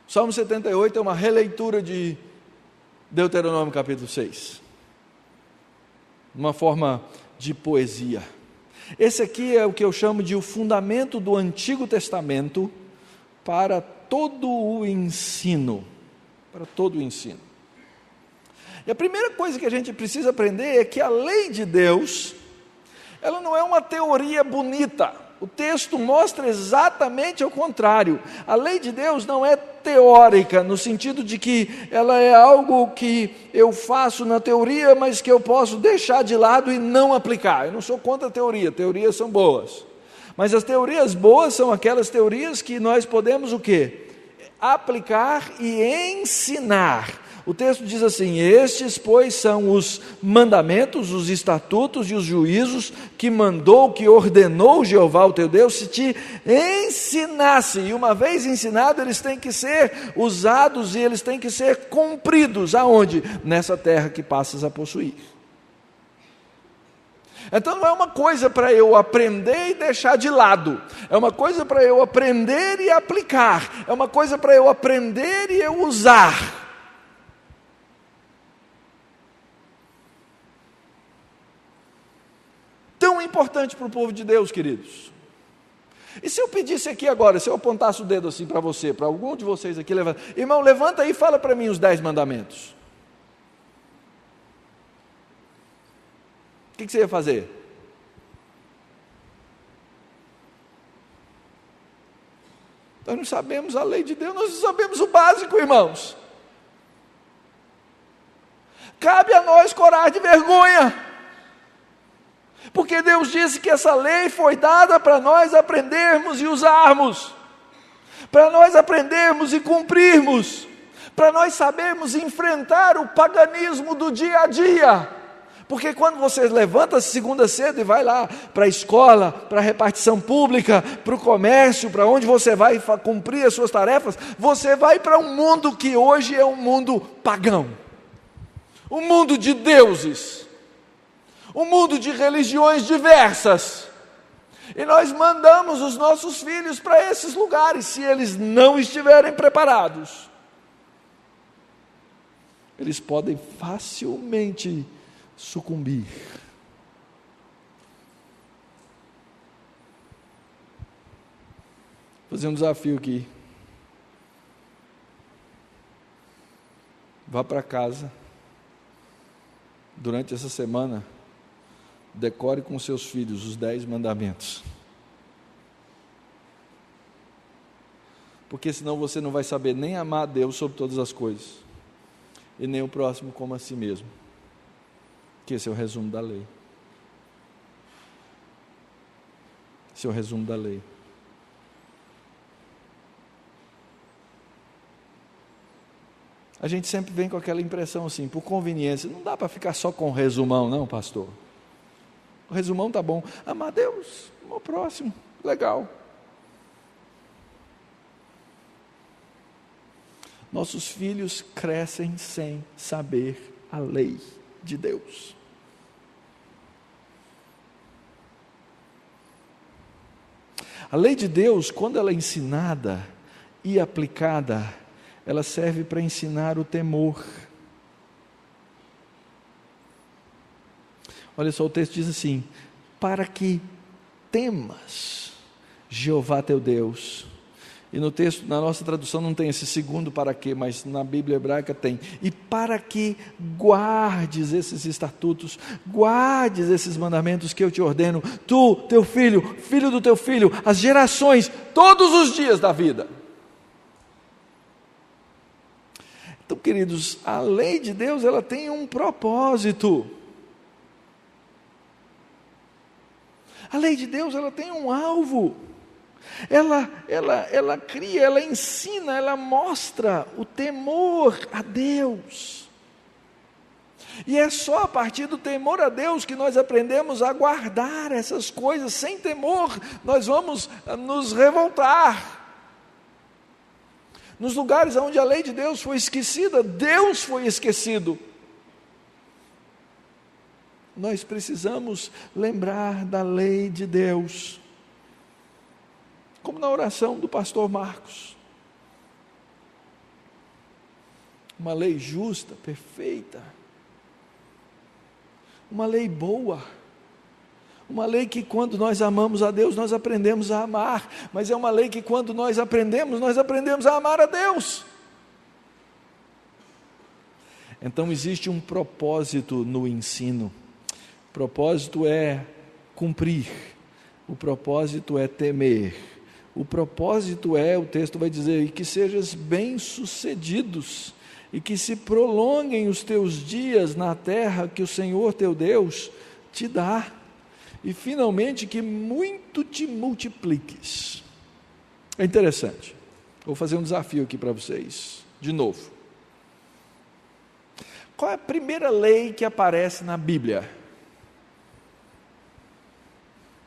O Salmo 78 é uma releitura de Deuteronômio capítulo 6, uma forma de poesia. Esse aqui é o que eu chamo de o fundamento do Antigo Testamento para todo o ensino. Para todo o ensino. E a primeira coisa que a gente precisa aprender é que a lei de Deus, ela não é uma teoria bonita. O texto mostra exatamente o contrário. A lei de Deus não é teórica, no sentido de que ela é algo que eu faço na teoria, mas que eu posso deixar de lado e não aplicar. Eu não sou contra a teoria, teorias são boas. Mas as teorias boas são aquelas teorias que nós podemos o quê? Aplicar e ensinar. O texto diz assim: estes, pois, são os mandamentos, os estatutos e os juízos que mandou, que ordenou Jeová o teu Deus, se te ensinasse. E uma vez ensinado, eles têm que ser usados e eles têm que ser cumpridos. Aonde? Nessa terra que passas a possuir. Então não é uma coisa para eu aprender e deixar de lado, é uma coisa para eu aprender e aplicar, é uma coisa para eu aprender e eu usar. Tão importante para o povo de Deus, queridos. E se eu pedisse aqui agora, se eu apontasse o dedo assim para você, para algum de vocês aqui, irmão, levanta aí e fala para mim os 10 mandamentos. O que você ia fazer? Nós não sabemos a lei de Deus, nós não sabemos o básico, irmãos. Cabe a nós coragem de vergonha, porque Deus disse que essa lei foi dada para nós aprendermos e usarmos, para nós aprendermos e cumprirmos, para nós sabermos enfrentar o paganismo do dia a dia. Porque quando você levanta-se segunda cedo e vai lá para a escola, para a repartição pública, para o comércio, para onde você vai cumprir as suas tarefas, você vai para um mundo que hoje é um mundo pagão, um mundo de deuses, um mundo de religiões diversas. E nós mandamos os nossos filhos para esses lugares. Se eles não estiverem preparados, eles podem facilmente sucumbir. Vou fazer um desafio aqui. Vá para casa. Durante essa semana, decore com seus filhos os 10 mandamentos. Porque senão você não vai saber nem amar a Deus sobre todas as coisas, e nem o próximo como a si mesmo. Que esse é o resumo da lei. Esse é o resumo da lei. A gente sempre vem com aquela impressão assim, por conveniência, não dá para ficar só com o resumão, não, pastor. O resumão tá bom. Amar a Deus, amar o próximo, legal. Nossos filhos crescem sem saber a lei de Deus. A lei de Deus, quando ela é ensinada e aplicada, ela serve para ensinar o temor. Olha só, o texto diz assim: para que temas Jeová teu Deus. E no texto, na nossa tradução não tem esse segundo para quê, mas na Bíblia hebraica tem. E para que guardes esses estatutos, guardes esses mandamentos que eu te ordeno, tu, teu filho, filho do teu filho, as gerações, todos os dias da vida. Então, queridos, a lei de Deus, ela tem um propósito. A lei de Deus, ela tem um alvo. Ela cria, ela ensina, ela mostra o temor a Deus. E é só a partir do temor a Deus que nós aprendemos a guardar essas coisas. Sem temor, nós vamos nos revoltar. Nos lugares onde a lei de Deus foi esquecida, Deus foi esquecido. Nós precisamos lembrar da lei de Deus. Como na oração do pastor Marcos. Uma lei justa, perfeita. Uma lei boa. Uma lei que quando nós amamos a Deus, nós aprendemos a amar. Mas é uma lei que quando nós aprendemos a amar a Deus. Então existe um propósito no ensino. O propósito é cumprir. O propósito é temer. O propósito é, o texto vai dizer, e que sejas bem-sucedidos, e que se prolonguem os teus dias na terra que o Senhor teu Deus te dá, e finalmente que muito te multipliques. É interessante. Vou fazer um desafio aqui para vocês, de novo. Qual é a primeira lei que aparece na Bíblia?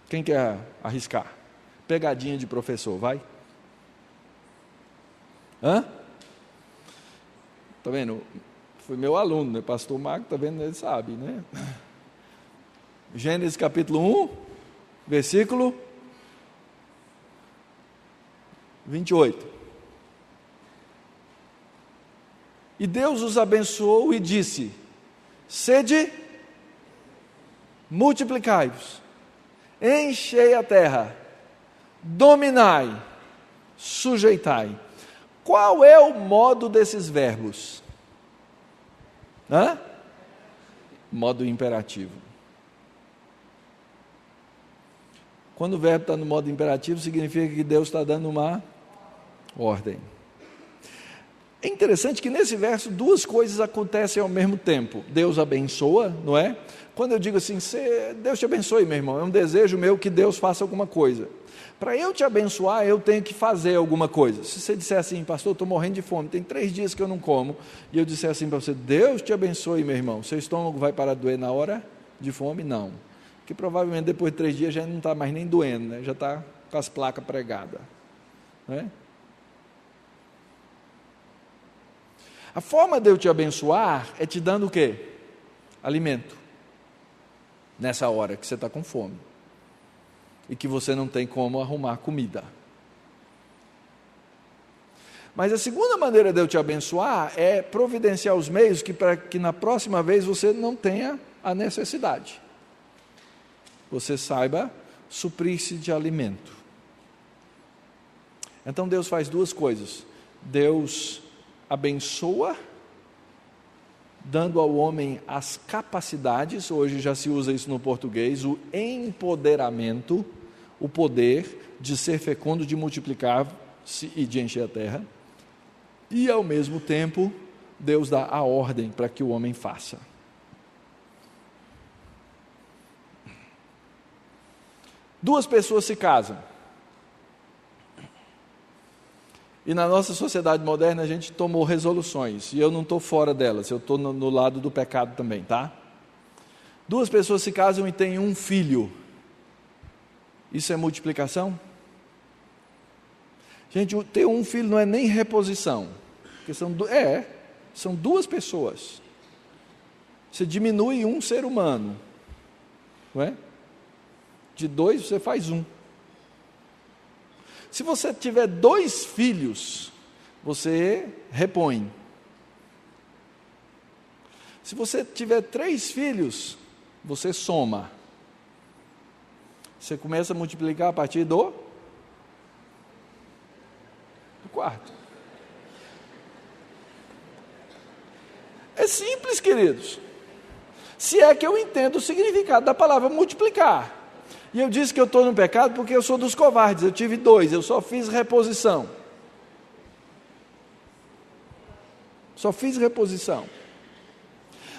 Quem quer arriscar? Pegadinha de professor, vai? Tá vendo? Foi meu aluno, né? Pastor Marco, tá vendo? Ele sabe, né? Gênesis capítulo 1, versículo 28. E Deus os abençoou e disse: sede, multiplicai-vos, enchei a terra, dominai, sujeitai. Qual é o modo desses verbos? Modo imperativo. Quando o verbo está no modo imperativo, significa que Deus está dando uma ordem. É interessante que nesse verso duas coisas acontecem ao mesmo tempo. Deus abençoa, não é? Quando eu digo assim, Deus te abençoe, meu irmão, é um desejo meu que Deus faça alguma coisa. Para eu te abençoar, eu tenho que fazer alguma coisa. Se você disser assim, pastor, estou morrendo de fome, tem 3 dias que eu não como, e eu disser assim para você, Deus te abençoe, meu irmão, seu estômago vai parar de doer na hora de fome? Não. Porque provavelmente depois de 3 dias já não está mais nem doendo, né? Já está com as placas pregadas. Não é? A forma de eu te abençoar é te dando o quê? Alimento. Nessa hora que você está com fome. E que você não tem como arrumar comida. Mas a segunda maneira de eu te abençoar é providenciar os meios para que na próxima vez você não tenha a necessidade. Você saiba suprir-se de alimento. Então Deus faz 2 coisas. Deus abençoa, dando ao homem as capacidades, hoje já se usa isso no português, o empoderamento, o poder de ser fecundo, de multiplicar-se e de encher a terra, e ao mesmo tempo, Deus dá a ordem para que o homem faça. Duas pessoas se casam. E na nossa sociedade moderna a gente tomou resoluções, e eu não estou fora delas, eu estou no lado do pecado também, tá? 2 pessoas se casam e têm um filho. Isso é multiplicação? Gente, ter um filho não é nem reposição, porque são 2 pessoas. Você diminui um ser humano, não é? De 2 você faz 1. Se você tiver 2 filhos, você repõe. Se você tiver 3 filhos, você soma. Você começa a multiplicar a partir do 4. É simples, queridos. Se é que eu entendo o significado da palavra multiplicar. E eu disse que eu estou no pecado porque eu sou dos covardes, eu tive 2, eu só fiz reposição.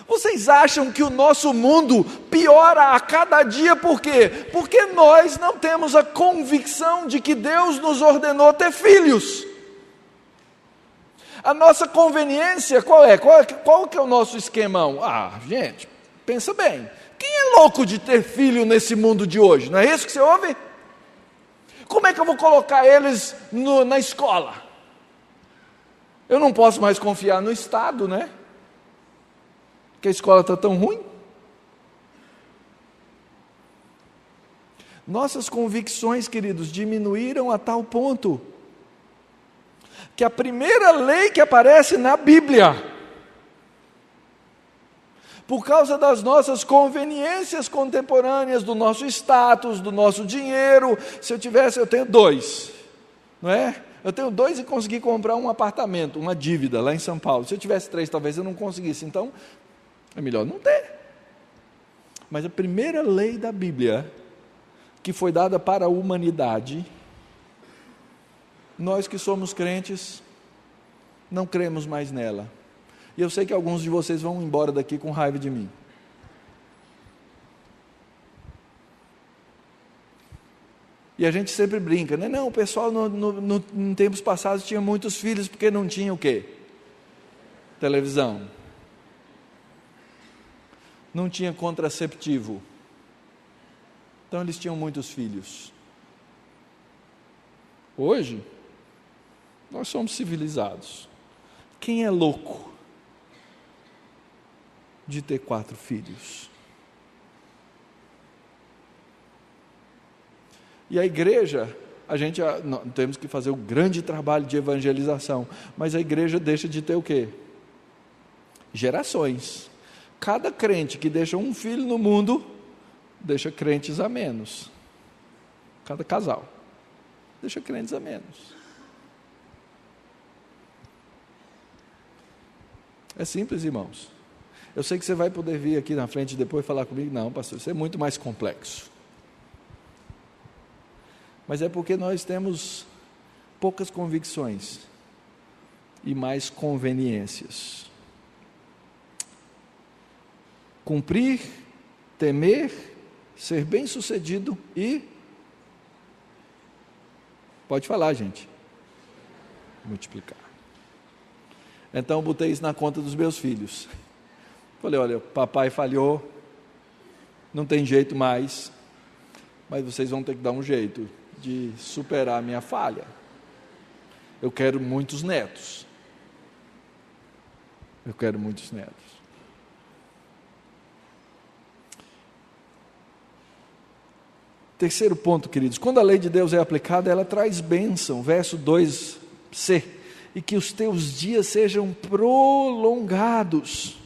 Vocês acham que o nosso mundo piora a cada dia por quê? Porque nós não temos a convicção de que Deus nos ordenou ter filhos. A nossa conveniência qual é? Qual que é o nosso esquemão? Gente, pensa bem. Quem é louco de ter filho nesse mundo de hoje? Não é isso que você ouve? Como é que eu vou colocar eles na escola? Eu não posso mais confiar no Estado, né? Porque a escola está tão ruim. Nossas convicções, queridos, diminuíram a tal ponto que a primeira lei que aparece na Bíblia, por causa das nossas conveniências contemporâneas, do nosso status, do nosso dinheiro, se eu tenho 2, não é? Eu tenho 2 e consegui comprar um apartamento, uma dívida lá em São Paulo. Se eu tivesse 3, talvez eu não conseguisse, então é melhor não ter. Mas a primeira lei da Bíblia, que foi dada para a humanidade, nós que somos crentes, não cremos mais nela. E eu sei que alguns de vocês vão embora daqui com raiva de mim. E a gente sempre brinca, né? Não, o pessoal em tempos passados tinha muitos filhos porque não tinha o quê? Televisão. Não tinha contraceptivo. Então eles tinham muitos filhos. Hoje, nós somos civilizados. Quem é louco de ter 4 filhos? E a igreja, temos que fazer um grande trabalho de evangelização, mas a igreja deixa de ter o quê? Gerações. Cada crente que deixa um filho no mundo, deixa crentes a menos. Cada casal. deixa crentes a menos. É simples, irmãos. Eu sei que você vai poder vir aqui na frente depois falar comigo. Não, pastor, isso é muito mais complexo. Mas é porque nós temos poucas convicções e mais conveniências. Cumprir, temer, ser bem-sucedido e... Pode falar, gente. Multiplicar. Então eu botei isso na conta dos meus filhos. Falei, olha, papai falhou, não tem jeito mais, mas vocês vão ter que dar um jeito de superar a minha falha. Eu quero muitos netos. Eu quero muitos netos. Terceiro ponto, queridos, quando a lei de Deus é aplicada, ela traz bênção. Verso 2c, e que os teus dias sejam prolongados.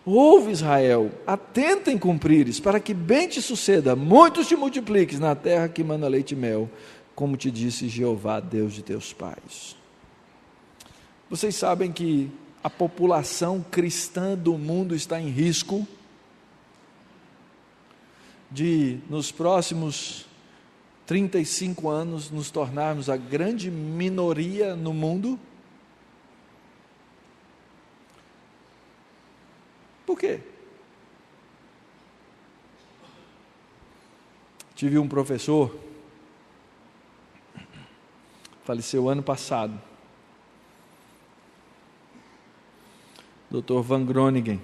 Ouve, Israel, atenta em cumprires, para que bem te suceda, muitos te multipliques na terra que mana leite e mel, como te disse Jeová, Deus de teus pais. Vocês sabem que a população cristã do mundo está em risco de, nos próximos 35 anos, nos tornarmos a grande minoria no mundo? Por quê? Tive um professor, faleceu ano passado, Dr. Van Groningen.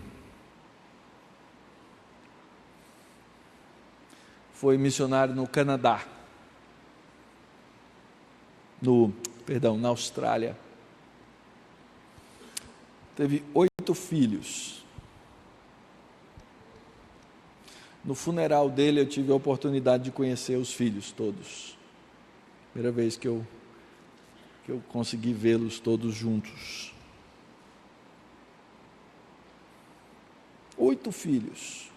Foi missionário no Canadá, na Austrália. Teve 8 filhos. No funeral dele eu tive a oportunidade de conhecer os filhos todos. Primeira vez que eu consegui vê-los todos juntos. 8 filhos.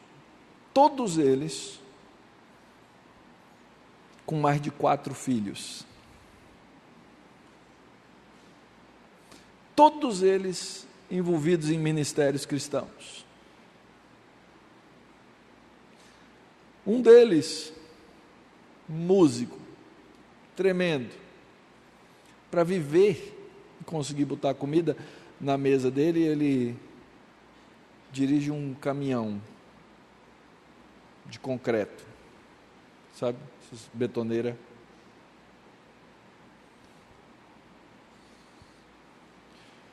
Todos eles com mais de 4 filhos. Todos eles envolvidos em ministérios cristãos. Um deles, músico, tremendo, para viver e conseguir botar comida na mesa dele, ele dirige um caminhão de concreto, sabe, betoneira.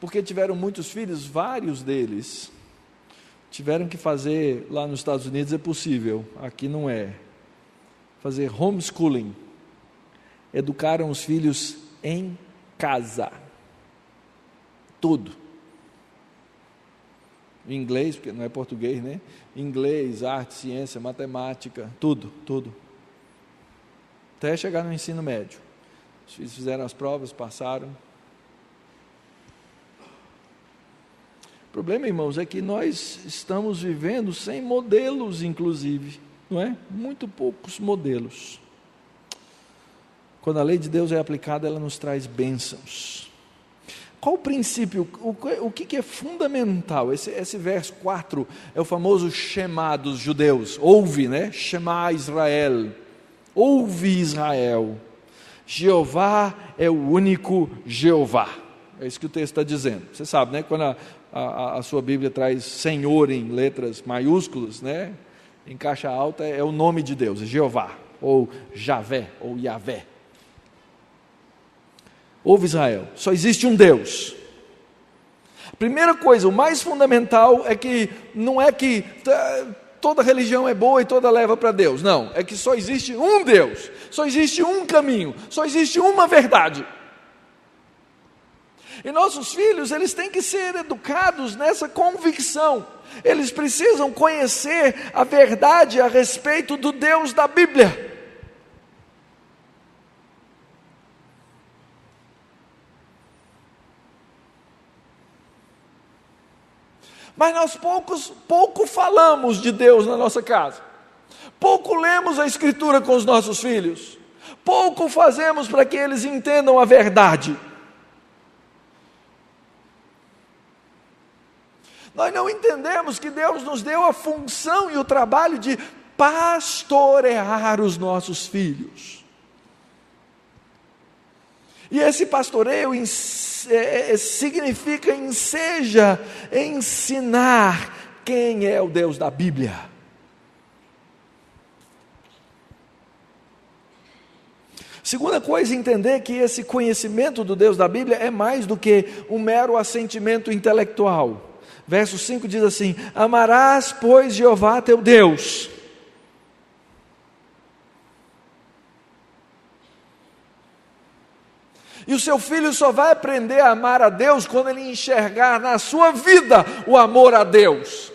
Porque tiveram muitos filhos, vários deles tiveram que fazer, lá nos Estados Unidos é possível, aqui não é, fazer homeschooling. Educaram os filhos em casa, tudo. Inglês, porque não é português, né? Inglês, arte, ciência, matemática, tudo. Até chegar no ensino médio. Os filhos fizeram as provas, passaram. O problema, irmãos, é que nós estamos vivendo sem modelos, inclusive, não é? Muito poucos modelos. Quando a lei de Deus é aplicada, ela nos traz bênçãos. Qual o princípio, o que é fundamental? Esse verso 4 é o famoso Shema dos judeus. Ouve, né? Shema Israel. Ouve, Israel. Jeová é o único Jeová. É isso que o texto está dizendo. Você sabe, né? Quando a sua Bíblia traz Senhor em letras maiúsculas, né? Em caixa alta é o nome de Deus, é Jeová, ou Javé, ou Yavé. Ouve, Israel, só existe um Deus. A primeira coisa, o mais fundamental é que não é que toda religião é boa e toda leva para Deus. Não, é que só existe um Deus, só existe um caminho, só existe uma verdade. E nossos filhos, eles têm que ser educados nessa convicção. Eles precisam conhecer a verdade a respeito do Deus da Bíblia. Mas nós pouco falamos de Deus na nossa casa. Pouco lemos a Escritura com os nossos filhos. Pouco fazemos para que eles entendam a verdade. Nós não entendemos que Deus nos deu a função e o trabalho de pastorear os nossos filhos. E esse pastoreio significa ensinar quem é o Deus da Bíblia. Segunda coisa, entender que esse conhecimento do Deus da Bíblia é mais do que um mero assentimento intelectual. Verso 5 diz assim: amarás, pois, Jeová teu Deus. E o seu filho só vai aprender a amar a Deus quando ele enxergar na sua vida o amor a Deus.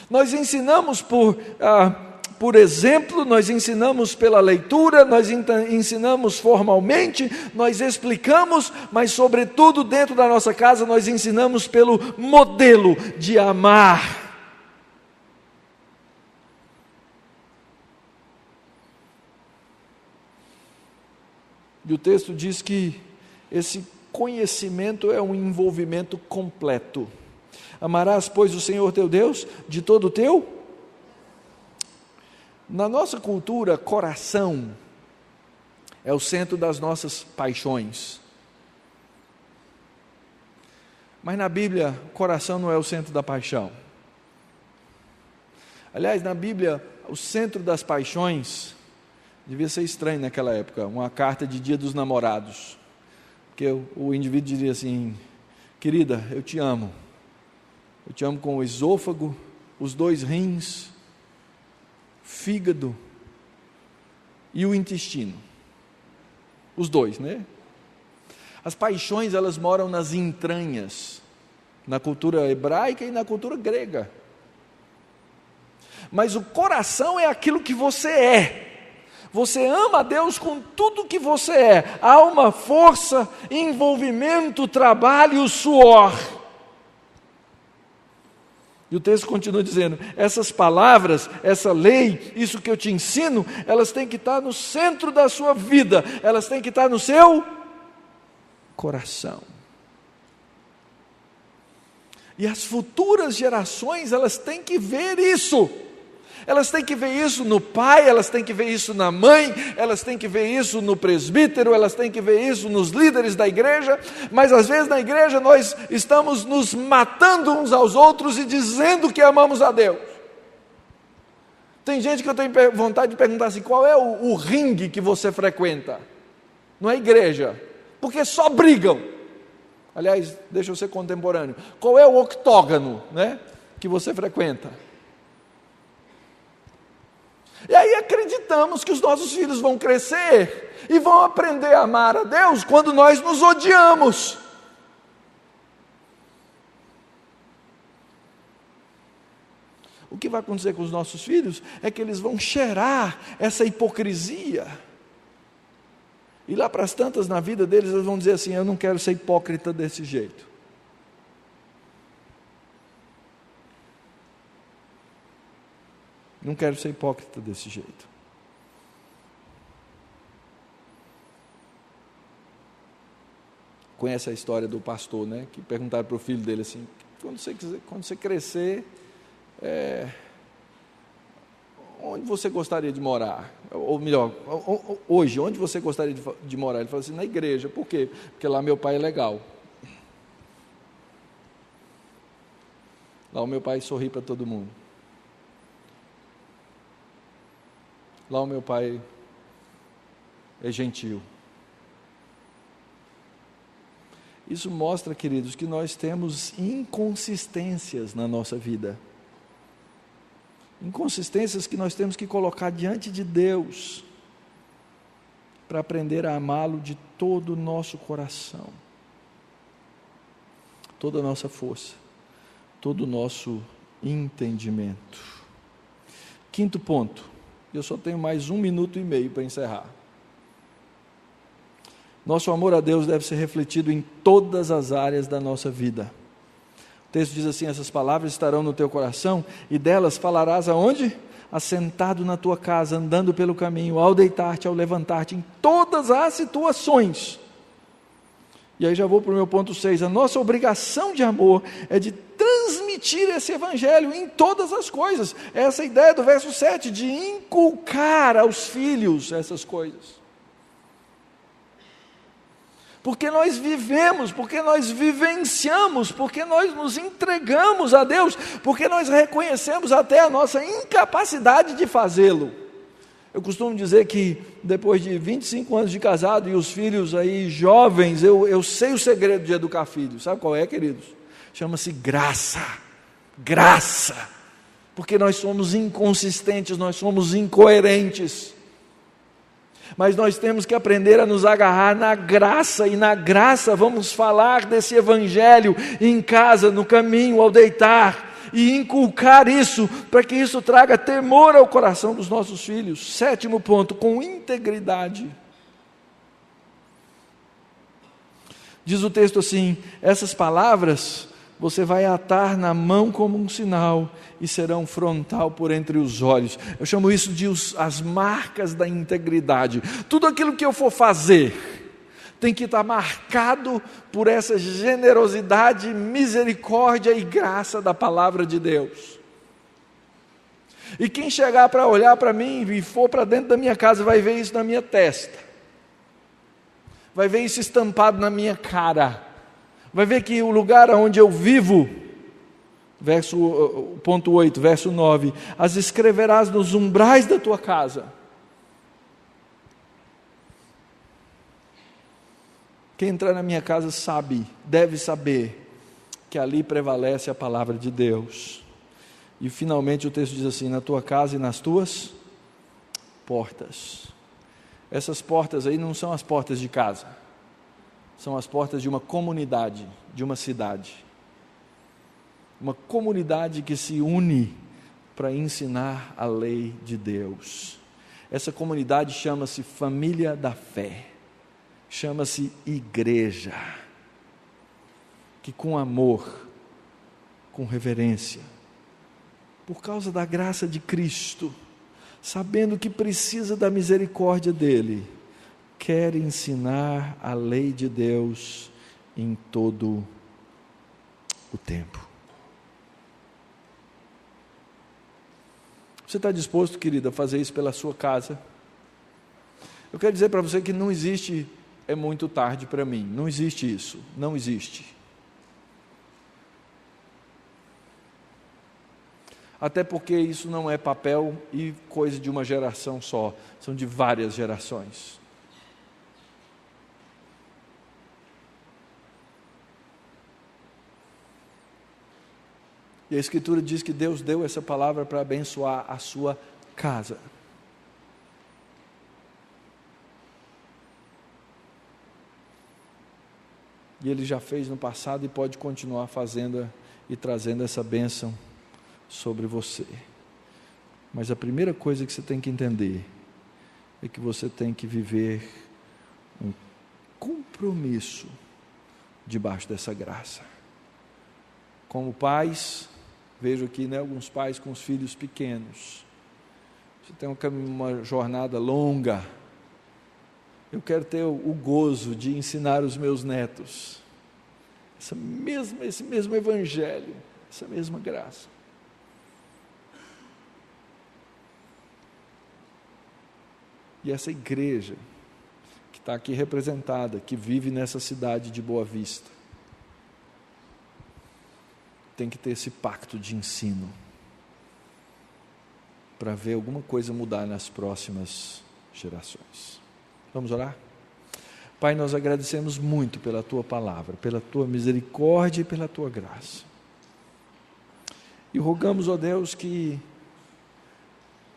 Nós ensinamos por exemplo, nós ensinamos pela leitura, nós ensinamos formalmente, nós explicamos, mas sobretudo dentro da nossa casa nós ensinamos pelo modelo de amar. E o texto diz que esse conhecimento é um envolvimento completo. Amarás, pois, o Senhor teu Deus de todo o teu. Na nossa cultura, coração é o centro das nossas paixões. Mas na Bíblia, coração não é o centro da paixão. Aliás, na Bíblia, o centro das paixões devia ser estranho naquela época, uma carta de Dia dos Namorados. Porque o indivíduo diria assim: querida, eu te amo. Eu te amo com o esôfago, os 2 rins, fígado e o intestino. Os 2, né? As paixões, elas moram nas entranhas, na cultura hebraica e na cultura grega. Mas o coração é aquilo que você é. Você ama a Deus com tudo que você é: alma, força, envolvimento, trabalho, suor. E o texto continua dizendo: essas palavras, essa lei, isso que eu te ensino, elas têm que estar no centro da sua vida, elas têm que estar no seu coração. E as futuras gerações, elas têm que ver isso. Elas têm que ver isso no pai, elas têm que ver isso na mãe, elas têm que ver isso no presbítero, elas têm que ver isso nos líderes da igreja. Mas às vezes na igreja nós estamos nos matando uns aos outros e dizendo que amamos a Deus. Tem gente que eu tenho vontade de perguntar assim: qual é o ringue que você frequenta? Não é igreja, porque só brigam. Aliás, deixa eu ser contemporâneo. Qual é o octógono, né, que você frequenta? E aí acreditamos que os nossos filhos vão crescer e vão aprender a amar a Deus quando nós nos odiamos. O que vai acontecer com os nossos filhos é que eles vão cheirar essa hipocrisia. E lá para as tantas na vida deles, eles vão dizer assim: eu não quero ser hipócrita desse jeito. Não quero ser hipócrita desse jeito. Conhece a história do pastor, né? Que perguntaram para o filho dele assim: quando você crescer, onde você gostaria de morar? Ou melhor, hoje, onde você gostaria de morar? Ele falou assim: na igreja. Por quê? Porque lá meu pai é legal. Lá o meu pai sorri para todo mundo. Lá o meu pai é gentil. Isso mostra, queridos, que nós temos inconsistências na nossa vida. Inconsistências que nós temos que colocar diante de Deus para aprender a amá-lo de todo o nosso coração, toda a nossa força, todo o nosso entendimento. Quinto ponto. Eu só tenho mais 1 minuto e meio para encerrar. Nosso amor a Deus deve ser refletido em todas as áreas da nossa vida. texto diz assim: essas palavras estarão no teu coração, e delas falarás aonde? Assentado na tua casa, andando pelo caminho, ao deitar-te, ao levantar-te, em todas as situações. E aí já vou para o meu ponto 6, a nossa obrigação de amor é de transmitir esse evangelho em todas as coisas. Essa ideia do verso 7, de inculcar aos filhos essas coisas. Porque nós vivemos, porque nós vivenciamos, porque nós nos entregamos a Deus, porque nós reconhecemos até a nossa incapacidade de fazê-lo. Eu costumo dizer que depois de 25 anos de casado e os filhos aí jovens, eu sei o segredo de educar filhos. Sabe qual é, queridos? Chama-se graça. Graça. Porque nós somos inconsistentes, nós somos incoerentes. Mas nós temos que aprender a nos agarrar na graça, e na graça vamos falar desse evangelho em casa, no caminho, ao deitar, e inculcar isso, para que isso traga temor ao coração dos nossos filhos. 7º ponto, com integridade. Diz o texto assim: essas palavras você vai atar na mão como um sinal, e serão frontal por entre os olhos. Eu chamo isso de as marcas da integridade. Tudo aquilo que eu for fazer tem que estar marcado por essa generosidade, misericórdia e graça da palavra de Deus. E quem chegar para olhar para mim e for para dentro da minha casa, vai ver isso na minha testa, vai ver isso estampado na minha cara, vai ver que o lugar onde eu vivo, ponto 8, verso 9, as escreverás nos umbrais da tua casa. Quem entrar na minha casa deve saber que ali prevalece a palavra de Deus. E finalmente o texto diz assim: na tua casa e nas tuas portas. Essas portas aí não são as portas de casa, são as portas de uma comunidade, de uma cidade. Uma comunidade que se une para ensinar a lei de Deus. Essa comunidade chama-se família da fé. Chama-se igreja, que com amor, com reverência, por causa da graça de Cristo, sabendo que precisa da misericórdia dEle, quer ensinar a lei de Deus em todo o tempo. Você está disposto, querida, a fazer isso pela sua casa? Eu quero dizer para você que não existe "é muito tarde para mim", não existe isso, não existe. Até porque isso não é papel e coisa de uma geração só, são de várias gerações. E a Escritura diz que Deus deu essa palavra para abençoar a sua casa. E Ele já fez no passado e pode continuar fazendo e trazendo essa bênção sobre você. Mas a primeira coisa que você tem que entender é que você tem que viver um compromisso debaixo dessa graça. Como pais, vejo aqui, né, alguns pais com os filhos pequenos. Você tem uma jornada longa. Eu quero ter o gozo de ensinar os meus netos esse mesmo evangelho, essa mesma graça. E essa igreja que está aqui representada, que vive nessa cidade de Boa Vista, tem que ter esse pacto de ensino para ver alguma coisa mudar nas próximas gerações. Vamos orar? Pai, nós agradecemos muito pela Tua palavra, pela Tua misericórdia e pela Tua graça. E rogamos, ó Deus, que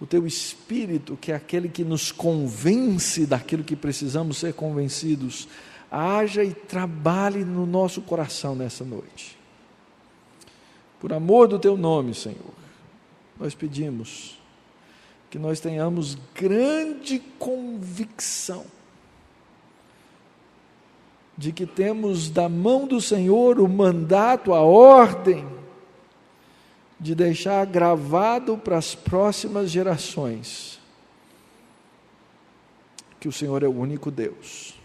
o Teu Espírito, que é aquele que nos convence daquilo que precisamos ser convencidos, haja e trabalhe no nosso coração nessa noite. Por amor do Teu nome, Senhor, nós pedimos que nós tenhamos grande convicção de que temos da mão do Senhor o mandato, a ordem, de deixar gravado para as próximas gerações que o Senhor é o único Deus,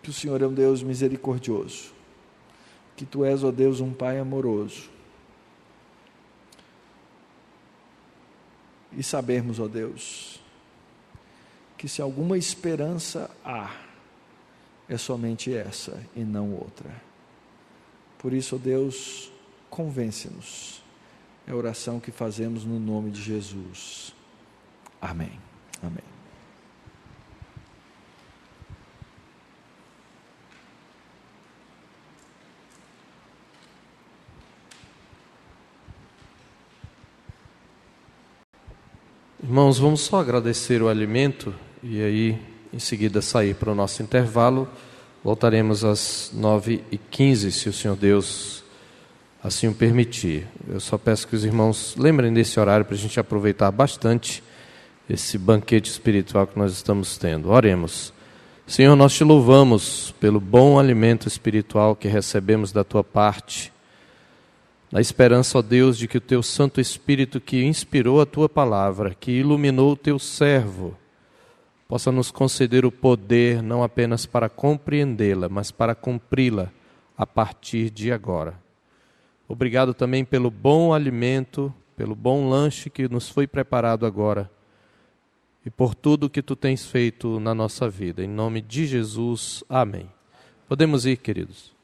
que o Senhor é um Deus misericordioso, que Tu és, ó Deus, um Pai amoroso. E sabermos, ó Deus, que se alguma esperança há, é somente essa e não outra. Por isso, ó Deus, convence-nos. É a oração que fazemos no nome de Jesus. Amém. Amém. Irmãos, vamos só agradecer o alimento e aí em seguida sair para o nosso intervalo. Voltaremos às 9h15, se o Senhor Deus assim o permitir. Eu só peço que os irmãos lembrem desse horário para a gente aproveitar bastante esse banquete espiritual que nós estamos tendo. Oremos. Senhor, nós te louvamos pelo bom alimento espiritual que recebemos da tua parte, na esperança, ó Deus, de que o teu Santo Espírito que inspirou a tua palavra, que iluminou o teu servo, possa nos conceder o poder não apenas para compreendê-la, mas para cumpri-la a partir de agora. Obrigado também pelo bom alimento, pelo bom lanche que nos foi preparado agora e por tudo que tu tens feito na nossa vida. Em nome de Jesus, amém. Podemos ir, queridos.